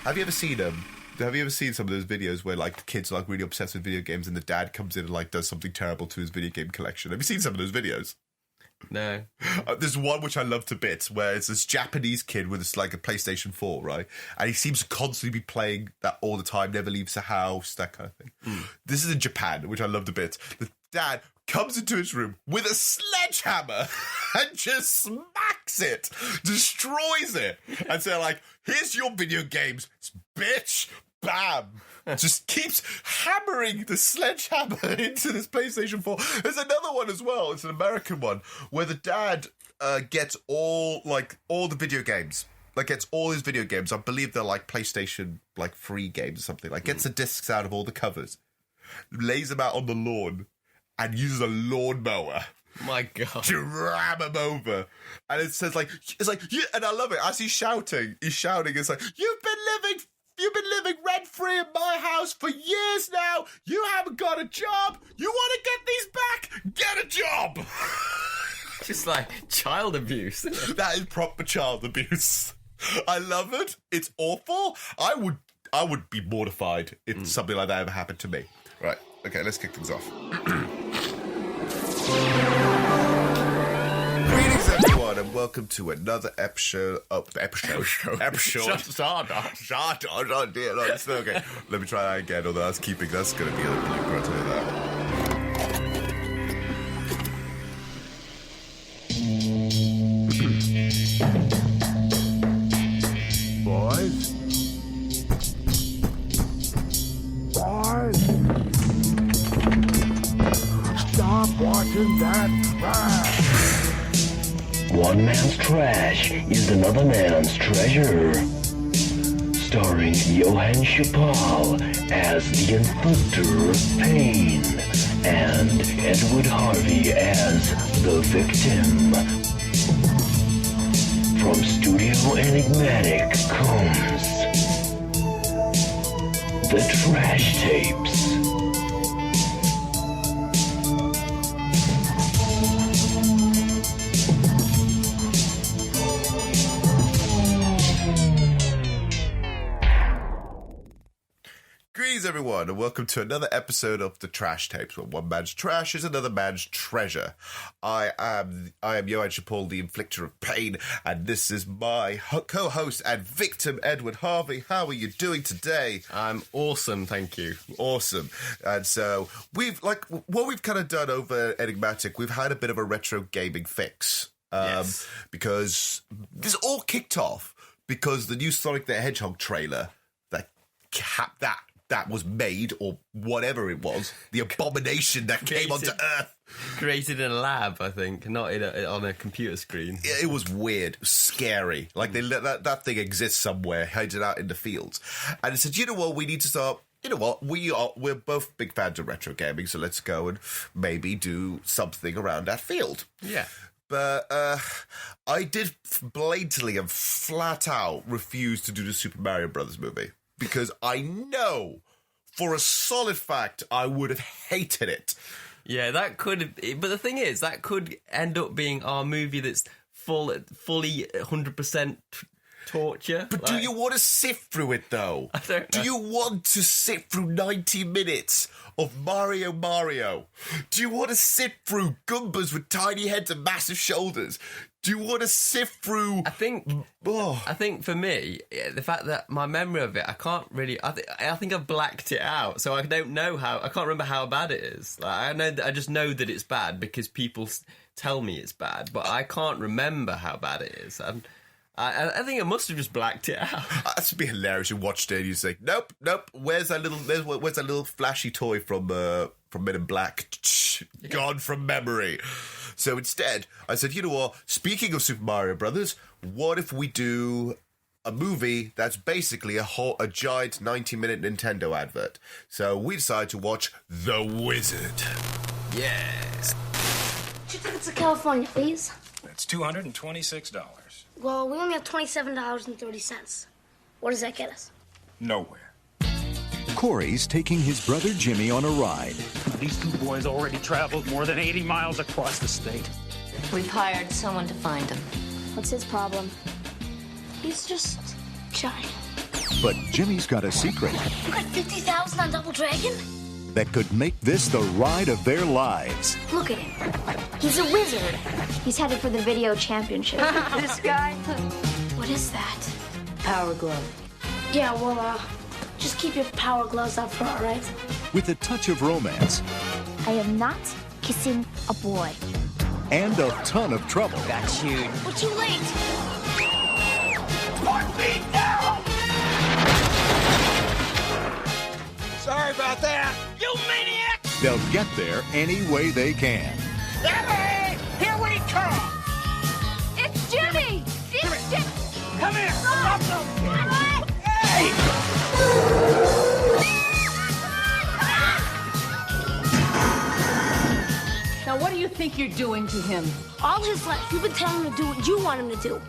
Have you ever seen Have you ever seen some of those videos where like the kids are like really obsessed with video games and the dad comes in and like does something terrible to his video game collection? Have you seen some of those videos? No. There's one which I love to bits where it's this Japanese kid with this like a PlayStation 4, right? And he seems to constantly be playing that all the time, never leaves the house, that kind of thing. This is in Japan, which I love a bit. The dad comes into his room with a sledgehammer and just smacks it, destroys it, and so like, here's your video games, bitch, bam. Just keeps hammering the sledgehammer into this PlayStation 4. There's another one as well, it's an American one, where the dad gets all the video games. Like, gets all his video games. I believe they're like PlayStation, like, free games or something. Like, gets the discs out of all the covers, lays them out on the lawn, and uses a lawnmower. My God. To ram him over. And it says, like, yeah, and I love it. As he's shouting, it's like, you've been living rent-free in my house for years now. You haven't got a job. You want to get these back? Get a job. Just like child abuse. That is proper child abuse. I love it. It's awful. I would be mortified if something like that ever happened to me. Right. Okay, let's kick things off. Greetings, everyone, and welcome to another episode. Oh, dear, no, it's okay. Let me try that again, although that's going to be a blooper, I'll tell you that. Boys? Stop watching that trash. One man's trash is another man's treasure. Starring Johann Chipol as the inflictor of pain and Edward Harvey as the victim. From Studio Enigmatic comes The Trash Tapes. Greetings, everyone, and welcome to another episode of The Trash Tapes, where one man's trash is another man's treasure. I am Johann Chipol, the inflictor of pain, and this is my co-host and victim, Edward Harvey. How are you doing today? I'm awesome, thank you. Awesome. And so, what we've kind of done over Enigmatic, we've had a bit of a retro gaming fix. Yes. Because this all kicked off because the new Sonic the Hedgehog trailer that was made, or whatever it was, the abomination that came onto Earth. Created in a lab, I think, not on a computer screen. It was weird, scary. Like, that thing exists somewhere, hiding out in the fields. And it said, you know what, we need to start... You know what, we're both big fans of retro gaming, so let's go and maybe do something around that field. Yeah. But I did blatantly and flat out refuse to do the Super Mario Brothers movie. Because I know, for a solid fact, I would have hated it. Yeah, that could have... But the thing is, that could end up being our movie that's fully 100% torture. But do you want to sift through it, though? I don't know. Do you want to sit through 90 minutes of Mario? Do you want to sit through Goombas with tiny heads and massive shoulders? Do you want to sift through... I think for me, the fact that my memory of it, I can't really... I think I've blacked it out, so I don't know how... I can't remember how bad it is. Like, I just know that it's bad because people tell me it's bad, but I can't remember how bad it is. And I think I must have just blacked it out. That'd be hilarious. You watched it and you say, nope. Where's that little flashy toy from Men in Black? Gone from memory. So instead, I said, you know what? Speaking of Super Mario Brothers, what if we do a movie that's basically a giant 90-minute Nintendo advert? So we decided to watch The Wizard. Yes. Two tickets to California, please. That's $226. Well, we only have $27.30. What does that get us? Nowhere. Corey's taking his brother Jimmy on a ride. These two boys already traveled more than 80 miles across the state. We've hired someone to find him. What's his problem? He's just shy. But Jimmy's got a secret You got 50,000 on Double Dragon? that could make this the ride of their lives. Look at him. He's a wizard. He's headed for the video championship. This guy? What is that? Power glove. Yeah, well, just keep your power gloves up front, all right? With a touch of romance I am not kissing a boy. and a ton of trouble. That's huge. We're too late. Sorry about that. You maniac! They'll get there any way they can. Hey! Here we come! It's Jimmy! It's Jimmy! Come here! Hey! Now, what do you think you're doing to him? All his life, you've been telling him to do what you want him to do.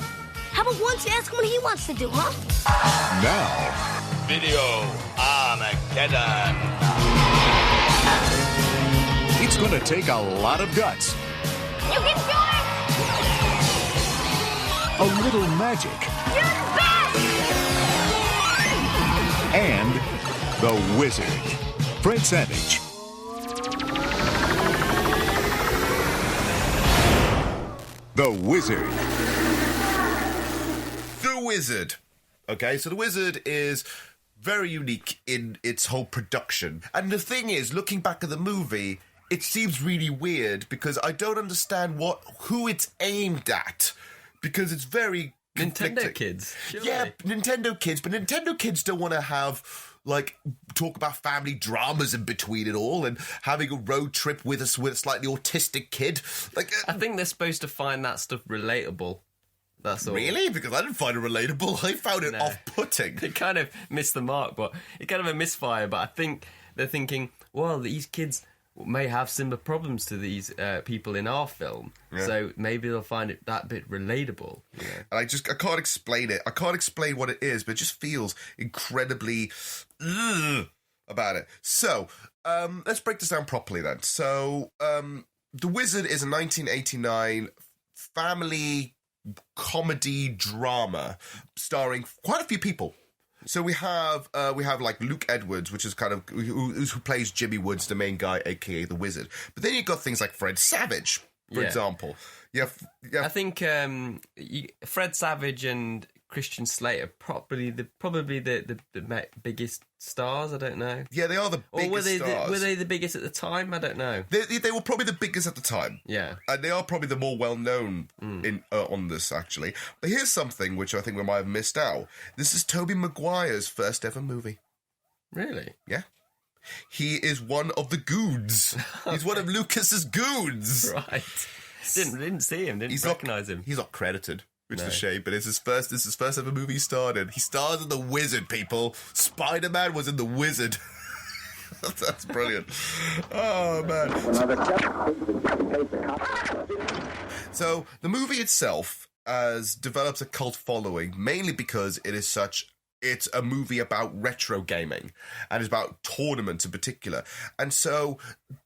How about once you ask him what he wants to do, huh? Now, Video Armageddon. it's going to take a lot of guts, You can do it! a little magic, You're the best! and the wizard. Fred Savage. The Wizard. The Wizard. Okay, so The Wizard is very unique in its whole production. And the thing is, looking back at the movie, it seems really weird because I don't understand who it's aimed at. Because it's very conflicting. Nintendo kids. Surely. Yeah, Nintendo kids, but Nintendo kids don't want to have, like, talk about family dramas in between it all and having a road trip with a slightly autistic kid. Like, I think they're supposed to find that stuff relatable. That's all. really? Because I didn't find it relatable. I found it off-putting. It kind of missed the mark, but it kind of a misfire. But I think they're thinking, well, these kids may have similar problems to these people in our film, so maybe they'll find it that bit relatable. You know? And I can't explain it. I can't explain what it is, but it just feels incredibly about it. So, let's break this down properly then. So, The Wizard is a 1989 family comedy drama starring quite a few people. So we have like Luke Edwards, which is kind of who plays Jimmy Woods, the main guy, aka the Wizard. But then you've got things like Fred Savage, for example. Yeah. I think Fred Savage and Christian Slater probably the biggest stars. I don't know. Yeah, they are the biggest stars. Were they the biggest at the time? I don't know. They were probably the biggest at the time. Yeah, and they are probably the more well known on this actually. But here's something which I think we might have missed out. This is Tobey Maguire's first ever movie. Really? Yeah. He is one of the goons. He's one of Lucas's goons. Right. Didn't see him. Didn't recognise him. He's not credited. Which is a shame, but it's his first ever movie he starred in. He stars in The Wizard, people. Spider-Man was in The Wizard. That's brilliant. Oh, man. So, the movie itself develops a cult following, mainly because it's a movie about retro gaming, and it's about tournaments in particular. And so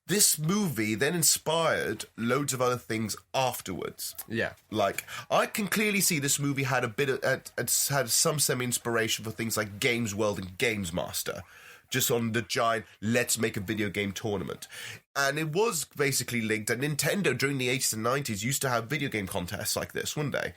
this movie then inspired loads of other things afterwards. Yeah. Like, I can clearly see this movie had had some semi-inspiration for things like Games World and Games Master, just on the giant, let's make a video game tournament. And it was basically linked, and Nintendo during the 80s and 90s used to have video game contests like this, wouldn't they?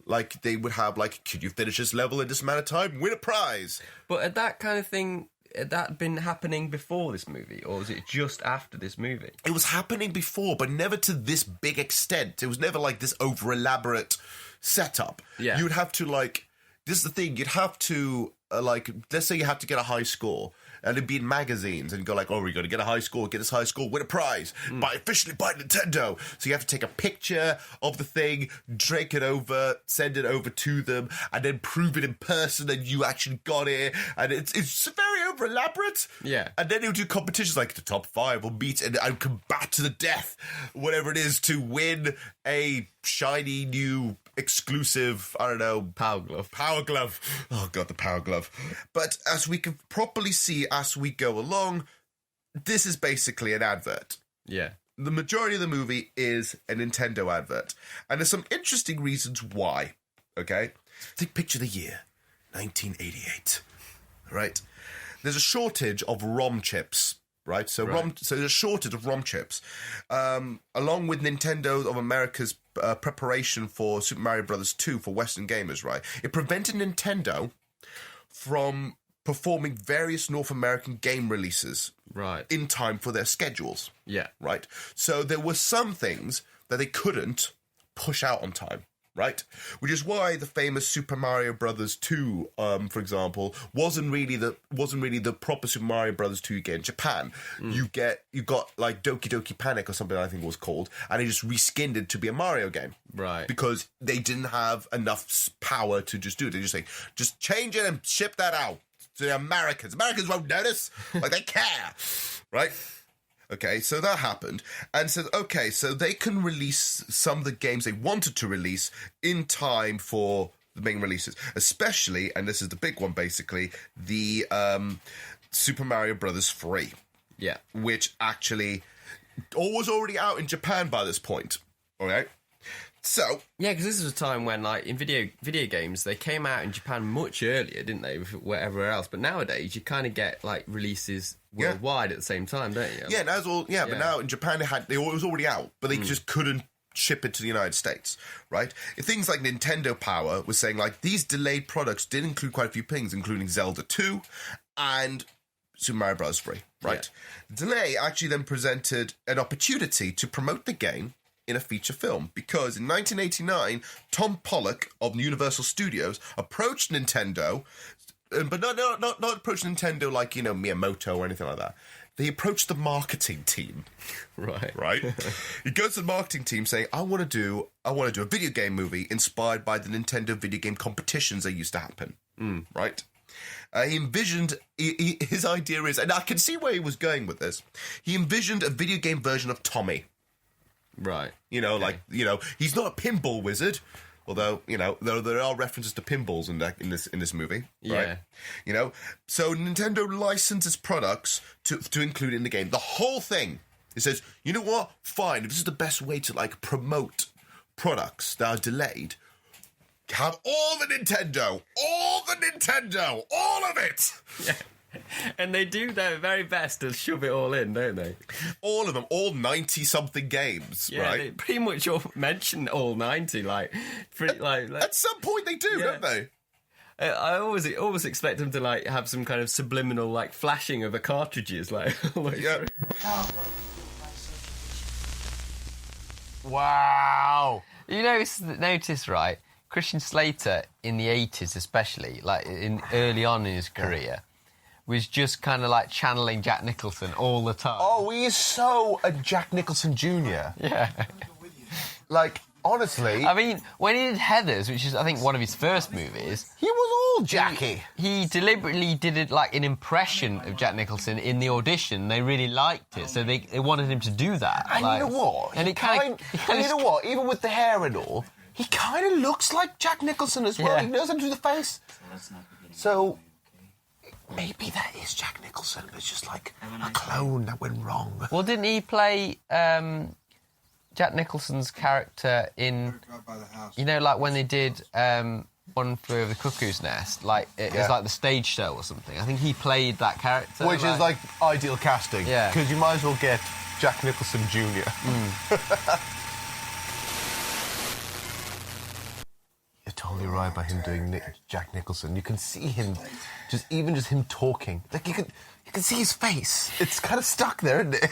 Like, they would have, like, could you finish this level in this amount of time? Win a prize! But had that kind of thing, had that been happening before this movie, or was it just after this movie? It was happening before, but never to this big extent. It was never, like, this over-elaborate setup. Yeah. You'd have to, like... This is the thing, you'd have to, let's say you have to get a high score, and it'd be in magazines, and you go like, oh, we got to get a high score, get this high score, win a prize, officially by Nintendo. So you have to take a picture of the thing, drag it over, send it over to them, and then prove it in person that you actually got it, and it's very over elaborate. Yeah. And then you'll do competitions like the top 5 will meet and combat to the death, whatever it is, to win a shiny new exclusive, I don't know, Power glove. Oh god, the power glove. But as we can properly see as we go along, this is basically an advert. Yeah. The majority of the movie is a Nintendo advert, and there's some interesting reasons why. Okay, picture the year 1988. right? There's a shortage of ROM chips, right? So so there's a shortage of ROM chips, along with Nintendo of America's preparation for Super Mario Bros. 2 for Western gamers, right? It prevented Nintendo from performing various North American game releases in time for their schedules. Yeah. Right? So there were some things that they couldn't push out on time. Right, which is why the famous Super Mario Brothers 2, for example, wasn't really the proper Super Mario Brothers 2 you get in Japan. You got like Doki Doki Panic or something I think it was called, and they just reskinned it to be a Mario game, right? Because they didn't have enough power to just do it. They just say, just change it and ship that out to the Americans. Americans won't notice, like they care, right? Okay, so that happened, and said, okay, so they can release some of the games they wanted to release in time for the main releases, especially, and this is the big one, basically, the Super Mario Bros. 3. Yeah. Which actually was already out in Japan by this point, all right? So yeah, because this was a time when, like, in video games, they came out in Japan much earlier, didn't they, wherever else? But nowadays, you kind of get like releases worldwide at the same time, don't you? Yeah, that's all. Yeah, but now in Japan, it was already out, but they just couldn't ship it to the United States, right? Things like Nintendo Power was saying, like, these delayed products did include quite a few things, including Zelda 2 and Super Mario Bros. 3, right? Yeah. The delay actually then presented an opportunity to promote the game in a feature film, because in 1989, Tom Pollock of Universal Studios approached Nintendo, but not approached Nintendo like, you know, Miyamoto or anything like that. They approached the marketing team. Right? He goes to the marketing team saying, I want to do a video game movie inspired by the Nintendo video game competitions that used to happen. Right? He envisioned, his idea is, and I can see where he was going with this, he envisioned a video game version of Tommy. Right. You know, like, you know, he's not a pinball wizard, although, you know, there are references to pinballs in this movie, right? Yeah. You know, so Nintendo licenses products to include in the game. The whole thing, it says, you know what? Fine, if this is the best way to, like, promote products that are delayed, have all the Nintendo, all of it! Yeah. And they do their very best to shove it all in, don't they? All of them, all 90-something games, yeah, right? They pretty much all mention all 90, like at some point they do, don't they? I always expect them to, like, have some kind of subliminal, like, flashing of the cartridges, like. Yeah. Wow. You notice, right? Christian Slater in the 80s, especially, like early on in his career, was just kind of like channeling Jack Nicholson all the time. Oh, he is so a Jack Nicholson Jr. Yeah. Like, honestly... I mean, when he did Heathers, which is, I think, one of his first movies... He was all Jackie. He deliberately did it, like, an impression of Jack Nicholson in the audition. They really liked it, so they wanted him to do that. And like, you know what? And you know what? Even with the hair and all, he kind of looks like Jack Nicholson as well. Yeah. He knows how to do the face. So... maybe that is Jack Nicholson. It's just like a clone that went wrong. Well, didn't he play Jack Nicholson's character in... You know, like when they did One Flew Over the Cuckoo's Nest, like it was like the stage show or something. I think he played that character. Which is like ideal casting. Yeah. Because you might as well get Jack Nicholson Jr. You're totally right by him doing Jack Nicholson. You can see him, just him talking. Like you can see his face. It's kind of stuck there, isn't it?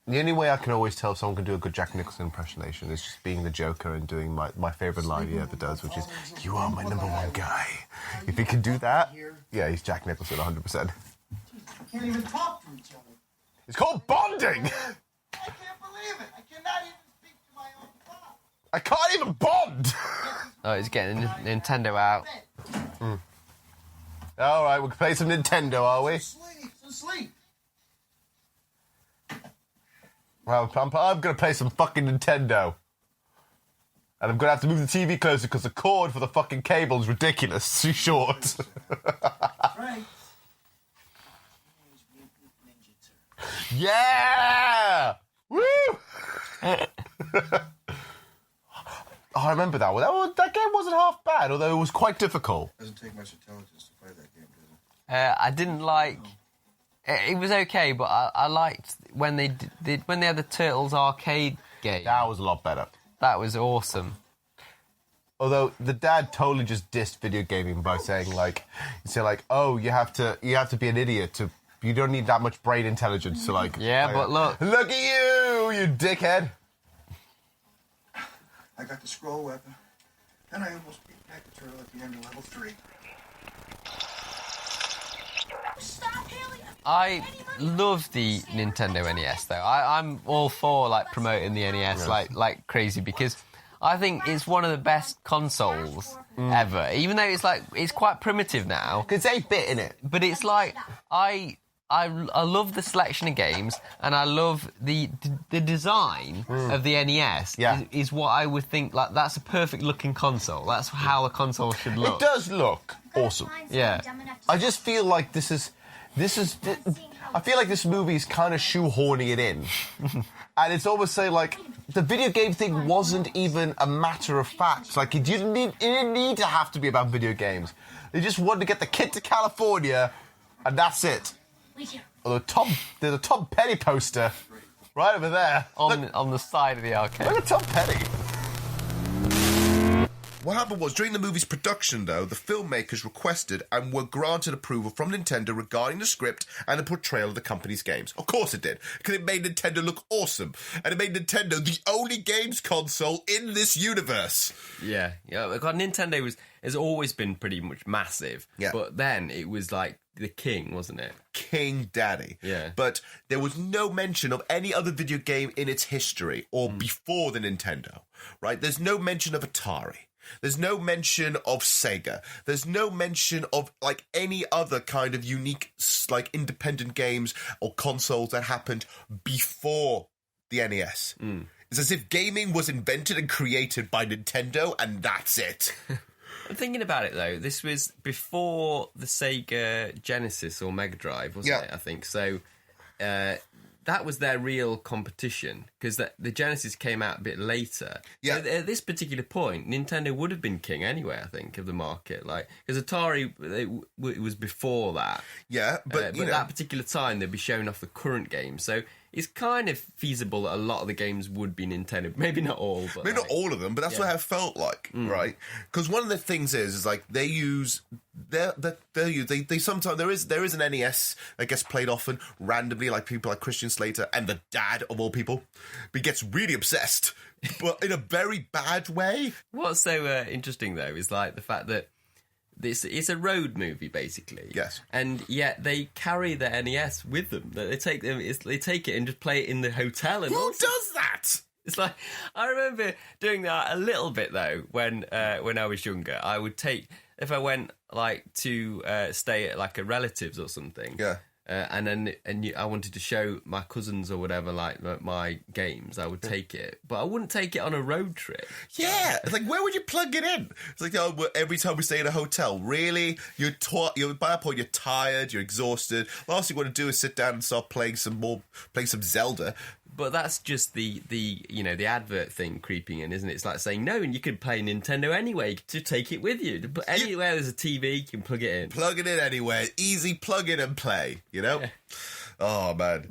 The only way I can always tell if someone can do a good Jack Nicholson impersonation is just being the Joker and doing my favourite line he ever does, which is, "You are my number one guy." If he can do that, yeah, he's Jack Nicholson 100%. Can't even talk to each other. It's called bonding! I can't believe it. I cannot even speak to my own thoughts. I can't even bond! Oh, he's getting Nintendo out. All right, we can play some Nintendo, are we? Sleep. Well, I'm going to play some fucking Nintendo. And I'm going to have to move the TV closer because the cord for the fucking cable is ridiculous. It's too short. Right. Yeah! Woo! Oh, I remember that one. That game wasn't half bad, although it was quite difficult. It doesn't take much intelligence to play that game, does it? I didn't like... It was okay, but I liked when they when they had the Turtles arcade game. That was a lot better. That was awesome. Although the dad totally just dissed video gaming by saying oh, you have to be an idiot you don't need that much brain intelligence to Yeah, but look at you dickhead. I got the scroll weapon, and I almost beat back the turtle at the end of level 3. Stop, Haley. I love the Nintendo NES though. I'm all for promoting the NES like crazy because I think it's one of the best consoles ever. Even though it's quite primitive now. It's 8-bit in it, but it's I love the selection of games and I love the design of the NES. Yeah. Is what I would think that's a perfect looking console. That's how a console should look. It does look awesome. Yeah. I just feel like this is. I feel like this movie is kind of shoehorning it in, and it's almost saying the video game thing wasn't even a matter of fact. It didn't need to have to be about video games. They just wanted to get the kid to California, and that's it. Although there's a Tom Petty poster right over there on the side of the arcade. Look at Tom Petty. What happened was, during the movie's production, though, the filmmakers requested and were granted approval from Nintendo regarding the script and the portrayal of the company's games. Of course it did, because it made Nintendo look awesome, and it made Nintendo the only games console in this universe. Yeah. Because Nintendo has always been pretty much massive, but then it was the king, wasn't it? King Daddy. Yeah. But there was no mention of any other video game in its history or before the Nintendo, right? There's no mention of Atari. There's no mention of Sega. There's no mention of any other kind of unique independent games or consoles that happened before the NES. It's as if gaming was invented and created by Nintendo and that's it. I'm thinking about it though. This was before the Sega Genesis or Mega Drive, wasn't it? I think so. That was their real competition because the Genesis came out a bit later. Yeah. So at this particular point, Nintendo would have been king anyway, I think, of the market. Because Atari, it was before that. Yeah, but at that particular time, they'd be showing off the current games. So it's kind of feasible that a lot of the games would be Nintendo. Maybe not all, but maybe not all of them, but that's what it felt like, right? Because one of the things is they use they sometimes there is an NES that gets played often randomly, people like Christian Slater and the dad of all people, but he gets really obsessed, but in a very bad way. What's so interesting though is the fact that it's a road movie basically. Yes. And yet they carry the NES with them. They take it and just play it in the hotel. And who does that? It's I remember doing that a little bit though when I was younger. I would take, if I went to stay at a relative's or something. Yeah. I wanted to show my cousins or whatever my games, I would take it, but I wouldn't take it on a road trip. Yeah, it's where would you plug it in? It's every time we stay in a hotel, really, you're by that point you're tired, you're exhausted. Last thing you want to do is sit down and start playing some Zelda. But that's just the advert thing creeping in, isn't it? It's saying, no, and you can play Nintendo anyway, to take it with you. But anywhere there's a TV, you can plug it in. Plug it in anywhere. Easy, plug in and play, Yeah. Oh, man.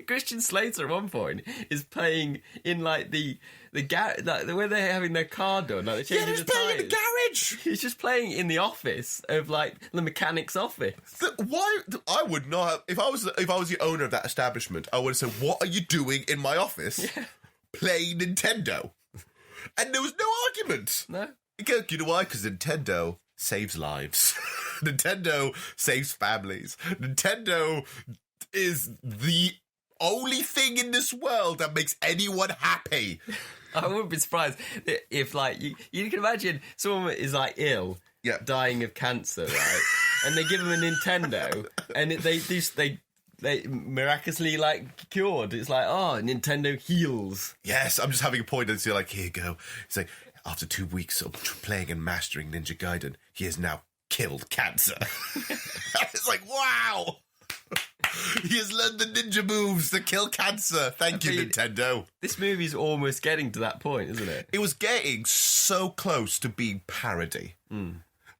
Christian Slater at one point is playing in, the garage, where they're having their car done. They're changing the playing tires. in the garage. He's just playing in the office of, the mechanic's office. Why? I would not have, if I was the owner of that establishment, I would have said, what are you doing in my office? Yeah. Playing Nintendo. And there was no argument. No. You know why? Because Nintendo saves lives. Nintendo saves families. Nintendo is the only thing in this world that makes anyone happy. I wouldn't be surprised if you can imagine someone is ill, dying of cancer, right? And they give them a Nintendo, and they miraculously cured. It's Nintendo heals. Yes, I'm just having a point and say here you go. It's after 2 weeks of playing and mastering Ninja Gaiden, he has now killed cancer. It's wow. He has learned the ninja moves to kill cancer. Thank you, Nintendo. This movie's almost getting to that point, isn't it? It was getting so close to being parody.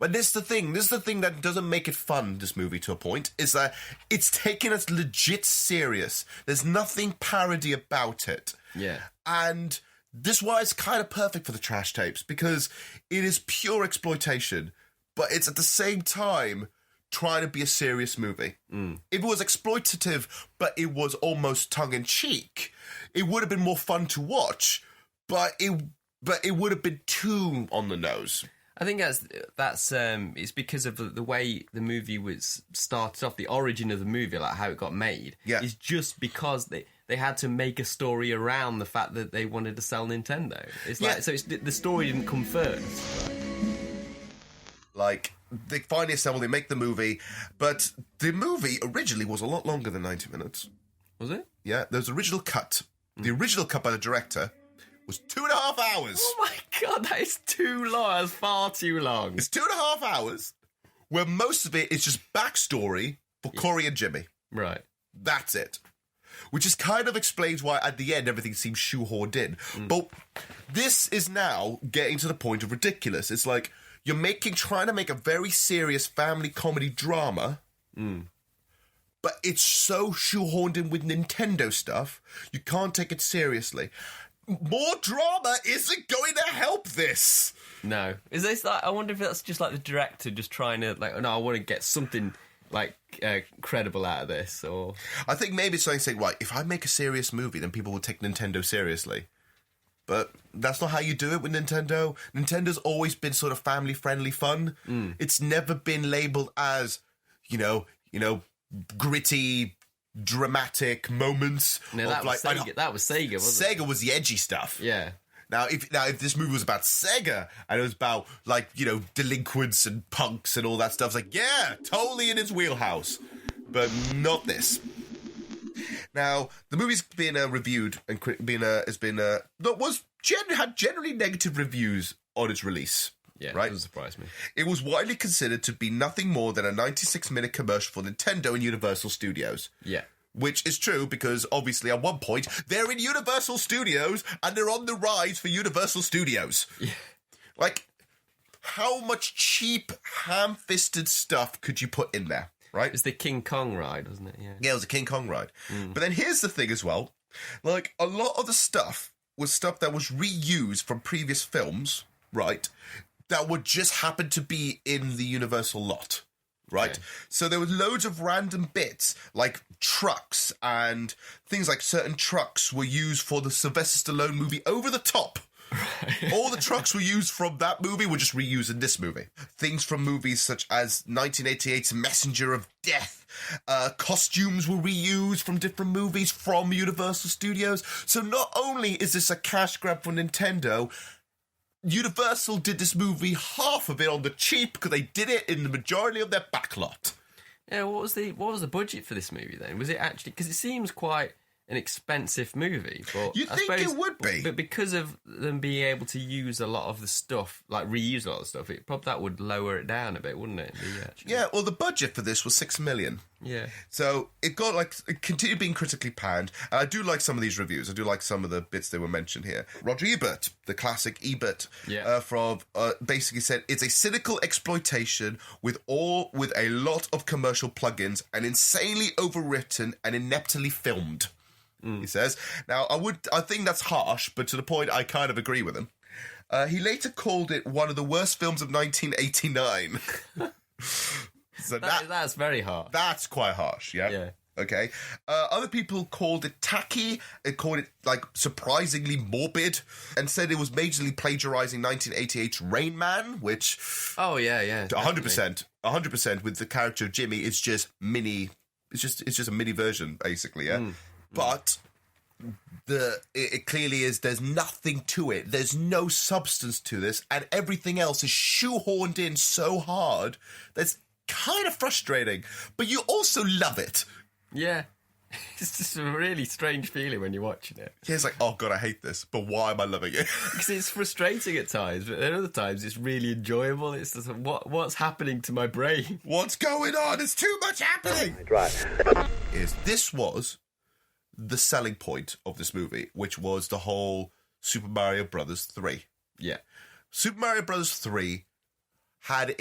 But this is the thing. This is the thing that doesn't make it fun, this movie, to a point, is that it's taken us legit serious. There's nothing parody about it. Yeah. And this is why it's kind of perfect for the trash tapes, because it is pure exploitation, but it's at the same time trying to be a serious movie. If it was exploitative, but it was almost tongue-in-cheek, it would have been more fun to watch, but it would have been too on the nose. I think that's it's because of the way the movie was started off, the origin of the movie, like how it got made. Yeah. Is just because they had to make a story around the fact that they wanted to sell Nintendo. It's like so the story didn't come first. Like, they finally assemble, they make the movie, but the movie originally was a lot longer than 90 minutes. Was it? Yeah, there's original cut. The original cut by the director was 2.5 hours. Oh my god, that is too long. That's far too long. It's 2.5 hours, where most of it is just backstory for Corey and Jimmy. Right. That's it. Which is kind of explains why at the end everything seems shoehorned in. But this is now getting to the point of ridiculous. It's like you're trying to make a very serious family comedy drama, but it's so shoehorned in with Nintendo stuff, you can't take it seriously. More drama isn't going to help this. No. Is this like, I wonder if that's just like the director just trying to, like, no, I want to get something like credible out of this, or I think maybe it's like saying, right, if I make a serious movie, then people will take Nintendo seriously. But that's not how you do it with Nintendo. Nintendo's always been sort of family-friendly fun. It's never been labelled as, you know, gritty, dramatic moments. No, that was Sega. That was Sega, wasn't it? Sega was the edgy stuff. Yeah. Now, if this movie was about Sega and it was about, like, you know, delinquents and punks and all that stuff, it's like, yeah, totally in its wheelhouse. But not this. Now, the movie's been reviewed and had generally negative reviews on its release. Yeah, right? That doesn't surprise me. It was widely considered to be nothing more than a 96-minute commercial for Nintendo and Universal Studios. Yeah. Which is true, because obviously at one point, they're in Universal Studios and they're on the rides for Universal Studios. Yeah. Like, how much cheap, ham-fisted stuff could you put in there, right? It's the King Kong ride, wasn't it? Yeah, it was a King Kong ride. But then here's the thing as well. Like, a lot of the stuff was stuff that was reused from previous films, right, that would just happen to be in the Universal lot. Right? Okay. So there was loads of random bits, like trucks and things like certain trucks were used for the Sylvester Stallone movie Over the Top. Right. All the trucks were used from that movie were just reused in this movie. Things from movies such as 1988's Messenger of Death. Costumes were reused from different movies from Universal Studios. So not only is this a cash grab for Nintendo, Universal did this movie half of it on the cheap because they did it in the majority of their backlot. Yeah, what was the budget for this movie then? Was it actually, because it seems quite an expensive movie, but you'd think it would be, but because of them being able to use a lot of the stuff, like reuse a lot of stuff, that would lower it down a bit, wouldn't it? Yeah, well, the budget for this was $6 million. Yeah, so it continued being critically panned. And I do like some of these reviews. I do like some of the bits that were mentioned here. Roger Ebert, the classic Ebert, basically said it's a cynical exploitation with a lot of commercial plugins and insanely overwritten and ineptly filmed. He says. Now, I think that's harsh, but to the point, I kind of agree with him. He later called it one of the worst films of 1989. So that's very harsh. That's quite harsh, yeah? Yeah. Okay. Other people called it tacky, and called it, like, surprisingly morbid, and said it was majorly plagiarizing 1988's Rain Man, which... Oh, yeah. 100%. 100% with the character of Jimmy, it's just mini... It's just a mini version, basically, yeah? But it clearly is, there's nothing to it. There's no substance to this, and everything else is shoehorned in so hard that's kind of frustrating. But you also love it. Yeah. It's just a really strange feeling when you're watching it. Yeah, it's like, oh God, I hate this, but why am I loving it? Because it's frustrating at times, but at other times it's really enjoyable. It's just, what's happening to my brain? What's going on? There's too much happening. Right. This was the selling point of this movie, which was the whole Super Mario Brothers 3. Yeah. Super Mario Brothers 3 had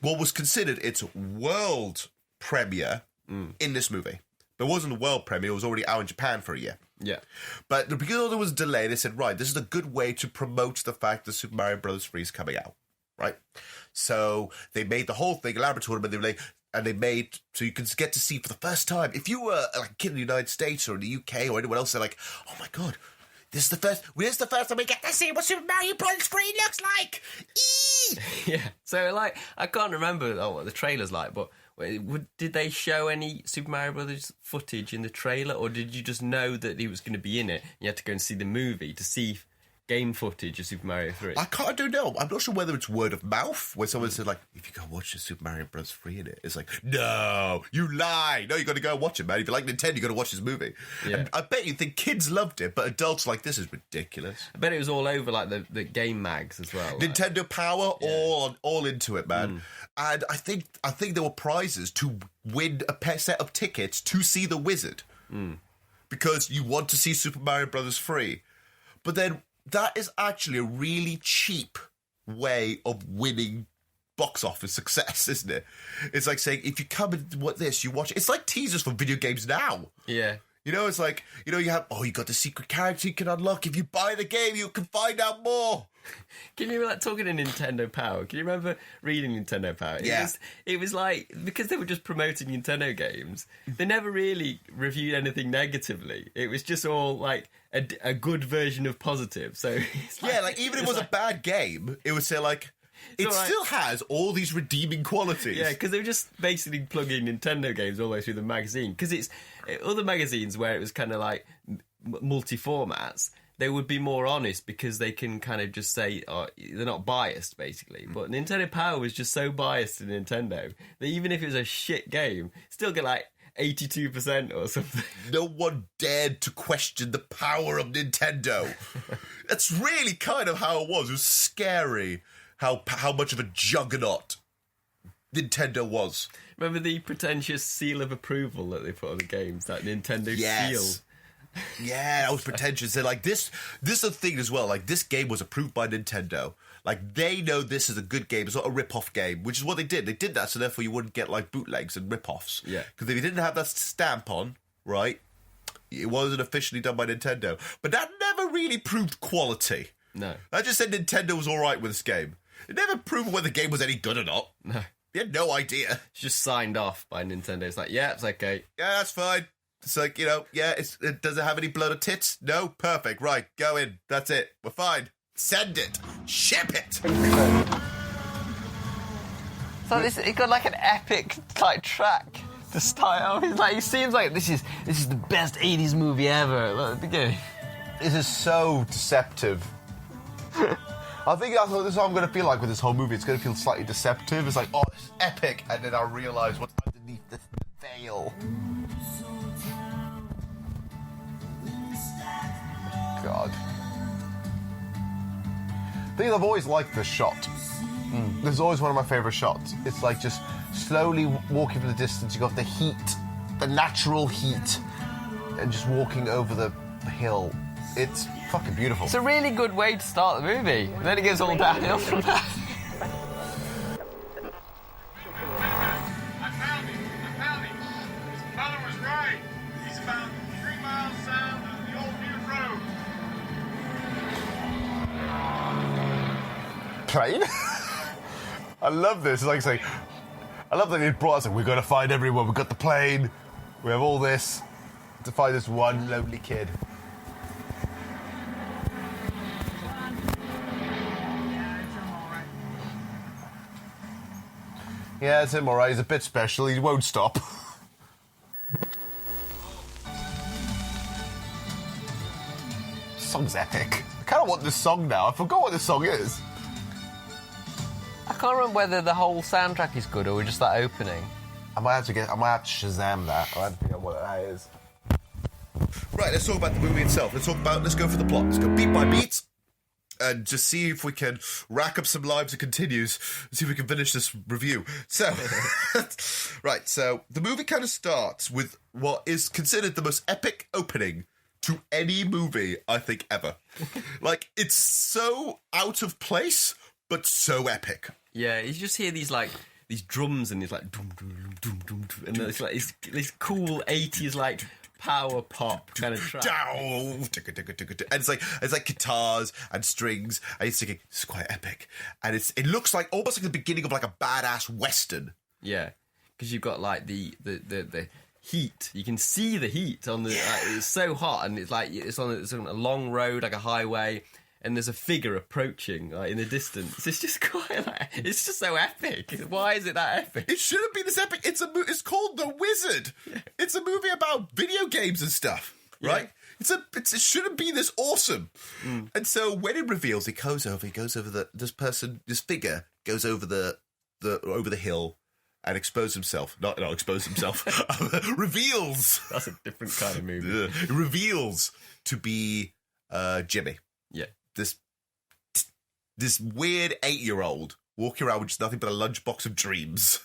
what was considered its world premiere in this movie. But it wasn't a world premiere, it was already out in Japan for a year. Yeah. But because there was a delay, they said, right, this is a good way to promote the fact that Super Mario Brothers 3 is coming out, right? So they made the whole thing, a laboratory tournament, and they made, so you can get to see for the first time, if you were like a kid in the United States or in the UK or anywhere else, they're like, oh my God, this is the first time we get to see what Super Mario Brothers 3 looks like! Eee! Yeah. So, like, I can't remember what the trailer's like, but did they show any Super Mario Brothers footage in the trailer, or did you just know that he was going to be in it? You had to go and see the movie to see game footage of Super Mario 3. I don't know. I'm not sure whether it's word of mouth, where someone said, like, if you go watch the Super Mario Bros. 3 in it, it's like, no, you lie. No, you got to go and watch it, man. If you like Nintendo, you got to watch this movie. Yeah. And I bet you think kids loved it, but adults like, this is ridiculous. I bet it was all over, like, the game mags as well. Nintendo Power, all into it, man. And I think there were prizes to win a set of tickets to see The Wizard. Because you want to see Super Mario Bros. 3. But then that is actually a really cheap way of winning box office success, isn't it? It's like saying, if you come and watch this, you watch it. It's like teasers for video games now. Yeah. You know, it's like, you know, you got the secret character you can unlock. If you buy the game, you can find out more. Can you, like, talking to Nintendo Power, can you remember reading Nintendo Power? Yeah. It was like, because they were just promoting Nintendo games, they never really reviewed anything negatively. It was just all, like, a good version of positive. So it's like, yeah, like, even if it was a bad game, it would say, like, it still has all these redeeming qualities. Yeah, because they were just basically plugging Nintendo games all the way through the magazine. Because it's other magazines where it was kind of like multi-formats, they would be more honest because they can kind of just say, they're not biased, basically. But Nintendo Power was just so biased to Nintendo that even if it was a shit game, still get like 82% or something. No one dared to question the power of Nintendo. That's really kind of how it was. It was scary how much of a juggernaut Nintendo was. Remember the pretentious seal of approval that they put on the games, that Nintendo seal? Yeah, that was pretentious. They're like, this is the thing as well. Like, this game was approved by Nintendo. Like, they know this is a good game. It's not a rip-off game, which is what they did. They did that so therefore you wouldn't get, like, bootlegs and rip-offs. Yeah. Because if you didn't have that stamp on, right, it wasn't officially done by Nintendo. But that never really proved quality. No. That just said Nintendo was all right with this game. It never proved whether the game was any good or not. No. You had no idea. It's just signed off by Nintendo. It's like, yeah, it's okay. Yeah, that's fine. It's like, you know, yeah, does it have any blood or tits? No? Perfect. Right, go in. That's it. We're fine. Send it. Ship it. So it got like an epic like track to start off. It's like, it seems like this is the best 80s movie ever. Like, at the beginning. This is so deceptive. I think that's what I'm going to feel like with this whole movie. It's going to feel slightly deceptive. It's like, oh, this is epic. And then I'll realise what's underneath the veil. God. I think I've always liked this shot. This is always one of my favourite shots. It's like just slowly walking from the distance. You got the heat, the natural heat, and just walking over the hill. It's fucking beautiful. It's a really good way to start the movie. And then it goes all downhill from that. I found him. His mother was right. He's about 3 miles south of the Old View Road. Plane? I love this. It's like saying, I love that it brought us, like, we've got to find everyone. We've got the plane. We have all this to find this one lonely kid. Yeah, it's him, all right. He's a bit special. He won't stop. This song's epic. I kind of want this song now. I forgot what this song is. I can't remember whether the whole soundtrack is good or just that opening. I might have to Shazam that. I might have to figure out what that is. Right, let's talk about the movie itself. Let's go for the plot. Let's go beat by beat and just see if we can rack up some lives and continues and see if we can finish this review. So, right, so the movie kind of starts with what is considered the most epic opening to any movie, I think, ever. Like, it's so out of place, but so epic. Yeah, you just hear these drums and it's like doom, doom, doom, doom, doom, and it's like this cool 80s like power pop kind of track. And it's like guitars and strings, and he's thinking, this is quite epic. And it looks like almost like the beginning of like a badass western. Yeah, because you've got like the heat. You can see the heat on the. It's so hot, and it's on a long road, like a highway, and there's a figure approaching in the distance. It's just quite like, it's just so epic. Why is it that epic? It shouldn't be this epic. It's called The Wizard. Yeah. It's a movie about video games and stuff, right? Yeah. It shouldn't be this awesome. Mm. And so when it reveals, he goes over this figure goes over the hill and exposes himself. Not expose himself. Reveals. That's a different kind of movie. It reveals to be Jimmy. Yeah. This weird 8-year-old walking around with just nothing but a lunchbox of dreams.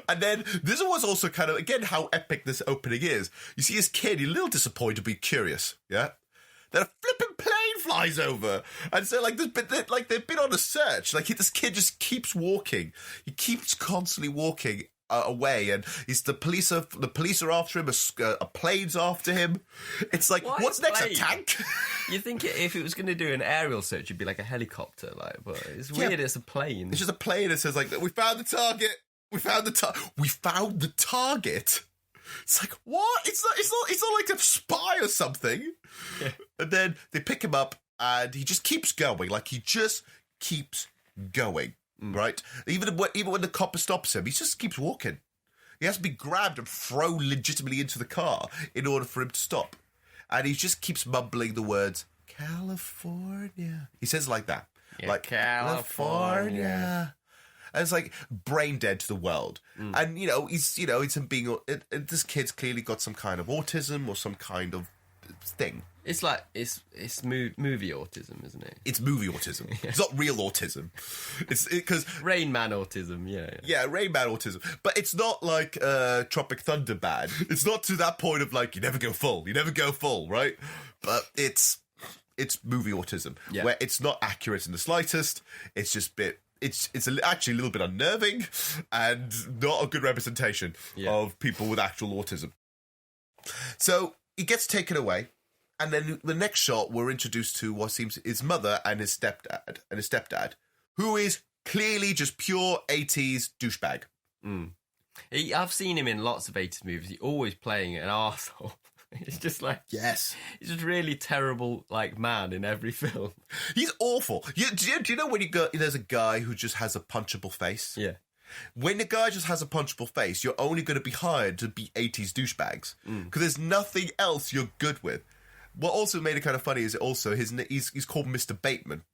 and then this was also kind of, again, how epic this opening is. You see his kid, he's a little disappointed but curious, yeah? Then a flipping plane flies over. And so, they've been on a search. Like, this kid just keeps walking. He keeps constantly walking away, and the police are after him. A plane's after him. It's like, what's next? A tank? You think if it was going to do an aerial search, it'd be like a helicopter, but it's weird. It's a plane. It's just a plane that says like, we found the target. We found the target. It's like, what? It's not like a spy or something. Yeah. And then they pick him up, and he just keeps going. Like, he just keeps going. Right? Even when the copper stops him, he just keeps walking. He has to be grabbed and thrown legitimately into the car in order for him to stop. And he just keeps mumbling the words, California. He says it like that. Yeah, like, California. And it's like brain dead to the world. And, it's him being... this kid's clearly got some kind of autism or some kind of thing. It's like it's movie autism, isn't it? It's movie autism. Yeah. It's not real autism. It's because Rain Man autism. Yeah, Rain Man autism. But it's not like Tropic Thunder bad. It's not to that point of like you never go full, right? But it's movie autism where it's not accurate in the slightest. It's just It's actually a little bit unnerving and not a good representation of people with actual autism. So he gets taken away. And then the next shot, we're introduced to what seems his mother and his stepdad, who is clearly just pure 80s douchebag. I've seen him in lots of 80s movies. He's always playing an arsehole. He's just like... Yes. He's just really terrible, like, man in every film. He's awful. Do you know when there's a guy who just has a punchable face? Yeah. When the guy just has a punchable face, you're only going to be hired to be 80s douchebags. Because there's nothing else you're good with. What also made it kind of funny is also he's called Mr. Bateman.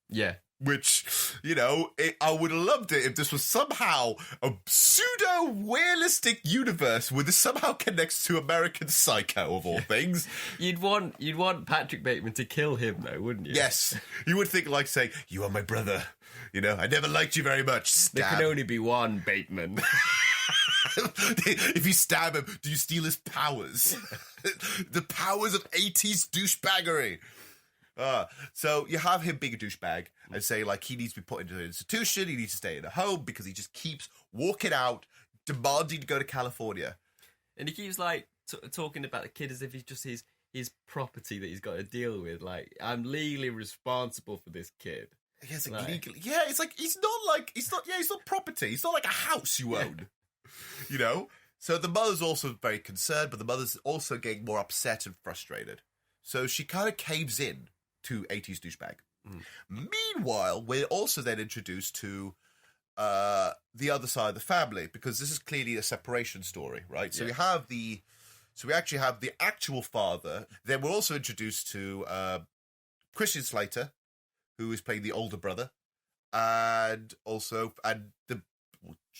Yeah. Which, I would have loved it if this was somehow a pseudo-realistic universe where this somehow connects to American Psycho, of all things. You'd want Patrick Bateman to kill him, though, wouldn't you? Yes. You would think, like, saying, you are my brother. I never liked you very much. Stab. There can only be one Bateman. If you stab him, do you steal his powers? The powers of 80s douchebaggery. So you have him being a douchebag and say, like, he needs to be put into an institution, he needs to stay in a home because he just keeps walking out, demanding to go to California. And he keeps, like, talking about the kid as if he's just his property that he's got to deal with. Like, I'm legally responsible for this kid. Yes, like, legally. Yeah, it's like, he's not property. It's not like a house you own. So the mother's also very concerned, but the mother's also getting more upset and frustrated. So she kind of caves in to 80s douchebag. Meanwhile, we're also then introduced to the other side of the family, because this is clearly a separation story, right? So we actually have the actual father. Then we're also introduced to Christian Slater, who is playing the older brother, and